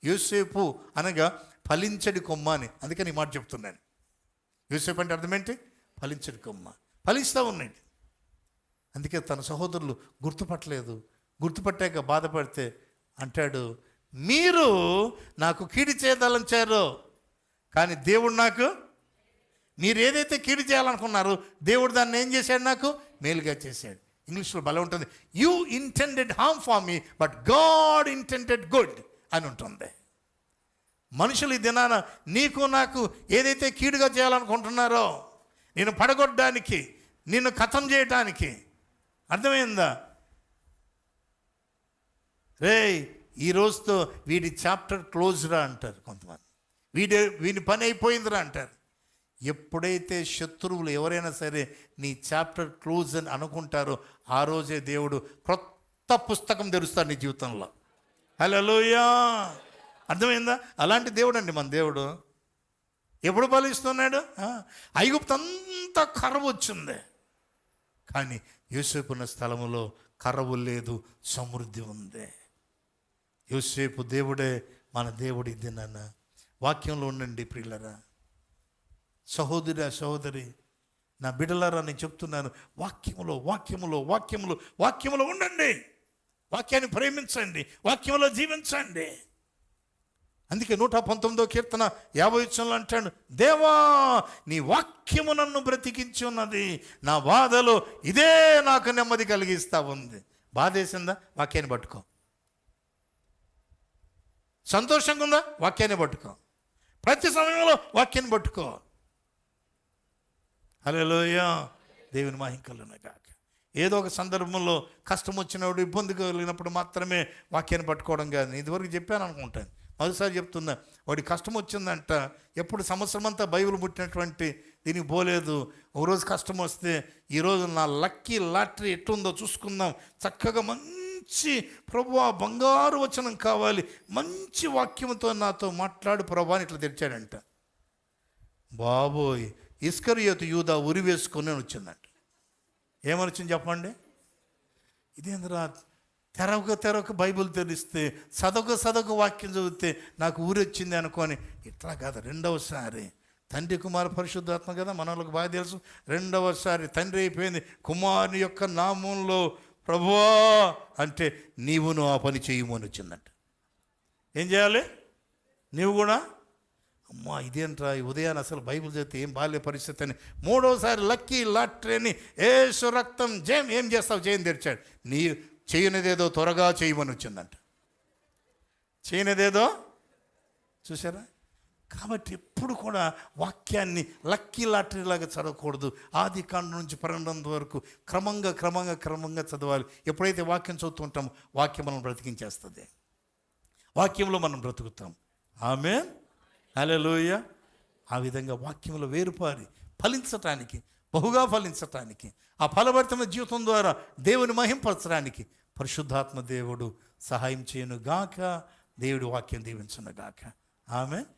యోసేపు అనగా ఫలించడి కొమ్మ అని. అందుకని ఈ మాట చెప్తున్నాను. యోసేపు అంటే అర్థం ఏంటి? ఫలించడి కొమ్మ. ఫలిస్తూ ఉన్నాడు. అందుకే తన సహోదరులు గుర్తుపట్టాక బాధపడితే అంటాడు, మీరు నాకు కీడు చేయదలంచారో కానీ దేవుడు నాకు, మీరు ఏదైతే కీడు చేయాలనుకున్నారో దేవుడు దాన్ని ఏం చేశాడు? నాకు మేలుగా చేశాడు. ఇంగ్లీష్లో భలే ఉంటుంది, you intended harm for me but God intended good అని ఉంటుంది. మనుషులు ఈ దినాన నీకు నాకు ఏదైతే కీడుగా చేయాలనుకుంటున్నారో, నేను పడగొట్టడానికి, నిన్ను ఖతం చేయటానికి, అర్థమైందా? రే ఈ రోజుతో వీడి చాప్టర్ క్లోజ్రా అంటారు కొంతమంది, వీని పని అయిపోయిందిరా అంటారు. ఎప్పుడైతే శత్రువులు ఎవరైనా సరే నీ చాప్టర్ క్లోజ్ అని అనుకుంటారో ఆ రోజే దేవుడు క్రొత్త పుస్తకం తెరుస్తాడు నీ జీవితంలో. హల్లెలూయా, అర్థమైందా? అలాంటి దేవుడు అండి మన దేవుడు. ఎప్పుడు పాలిస్తున్నాడు? ఐగుప్తు అంతా కరువు వచ్చింది, కానీ యోసేపు ఉన్న స్థలములో కరువు లేదు, సమృద్ధి ఉంది. యోసేపు దేవుడే మన దేవుడు. ఇది నాన్న వాక్యంలో ఉండండి ప్రియులరా, సహోదరి సహోదరి, నా బిడ్డలారా, నేను చెప్తున్నాను, వాక్యములో వాక్యములో వాక్యములో వాక్యములో ఉండండి. వాక్యాన్ని ప్రేమించండి, వాక్యంలో జీవించండి. అందుకే 119వ కీర్తన 50 అంటాడు, దేవా నీ వాక్యము నన్ను బ్రతికించి ఉన్నది, నా బాధలో ఇదే నాకు నెమ్మది కలిగిస్తా ఉంది. బాధ వేసిందా? వాక్యాన్ని పట్టుకో. సంతోషంగా ఉందా? వాక్యాన్ని పట్టుకో. ప్రతి సమయంలో వాక్యాన్ని పట్టుకో. హల్లెలూయా, దేవుని మహిమ కలుగును గాక. ఏదో ఒక సందర్భంలో కష్టం వచ్చినప్పుడు, ఇబ్బంది కలిగినప్పుడు మాత్రమే వాక్యాన్ని పట్టుకోవడం కాదు. నేను ఇదివరకు చెప్పాను అనుకుంటాను, మొదటిసారి చెప్తున్నా. వాడి కష్టం వచ్చిందంట, ఎప్పుడు సంవత్సరం అంతా బైబిల్ పుట్టినటువంటి దీనికి పోలేదు. ఒకరోజు కష్టం వస్తే, ఈరోజు నా లక్కీ లాటరీ ఎట్లుందో చూసుకుందాం, చక్కగా మంచి ప్రభువా బంగారు వచనం కావాలి, మంచి వాక్యంతో నాతో మాట్లాడు ప్రభువా అని ఇట్లా తెరిచాడంట. బాబోయ్, ఇస్కరియోతు యూదా ఉరి వేసుకొని వచ్చిందంట. ఏమని వచ్చింది చెప్పండి? ఇదేంద్రా, తెరవక బైబిల్ తెరిస్తే చదవక వాక్యం చదివితే నాకు ఊరి వచ్చింది అనుకొని, ఇట్లా కాదు. రెండవసారి తండ్రి కుమార పరిశుద్ధాత్మ కదా, మన వాళ్ళకి బాగా తెలుసు. రెండవసారి తండ్రి అయిపోయింది, కుమారుని యొక్క నామంలో ప్రభువా అంటే నీవును ఆ పని చేయమని వచ్చిందంట. ఏం చేయాలి? నీవు కూడా, అమ్మా ఇదేంట్రా ఈ ఉదయాన్ని అసలు బైబిల్ చదివితే ఏం బాల్య పరిస్థితి అని. మూడోసారి లక్కీ లాటరీని యేసు రక్తం జయం, ఏం చేస్తావు చేయని తెరిచాడు. నీ చేయనిదేదో త్వరగా చేయమని వచ్చిందంట. చేయనిదేదో చూసారా? కాబట్టి ఎప్పుడు కూడా వాక్యాన్ని లక్కీ లాటరీ లాగా చదవకూడదు. ఆది కాండం నుంచి పరగడం వరకు క్రమంగా చదవాలి. ఎప్పుడైతే వాక్యం చదువుతుంటామో వాక్యం మనం బ్రతికించేస్తుంది, వాక్యంలో మనం బ్రతుకుతాం. ఆమేన్, హల్లెలూయా. ఆ విధంగా వాక్యంలో వేరుపారి ఫలించటానికి, బహుగా ఫలించటానికి, ఆ ఫలభరితమైన జీవితం ద్వారా దేవుని మహింపరచడానికి పరిశుద్ధాత్మ దేవుడు సహాయం చేయను గాక. దేవుడి వాక్యం దీవించును గాక. ఆమేన్.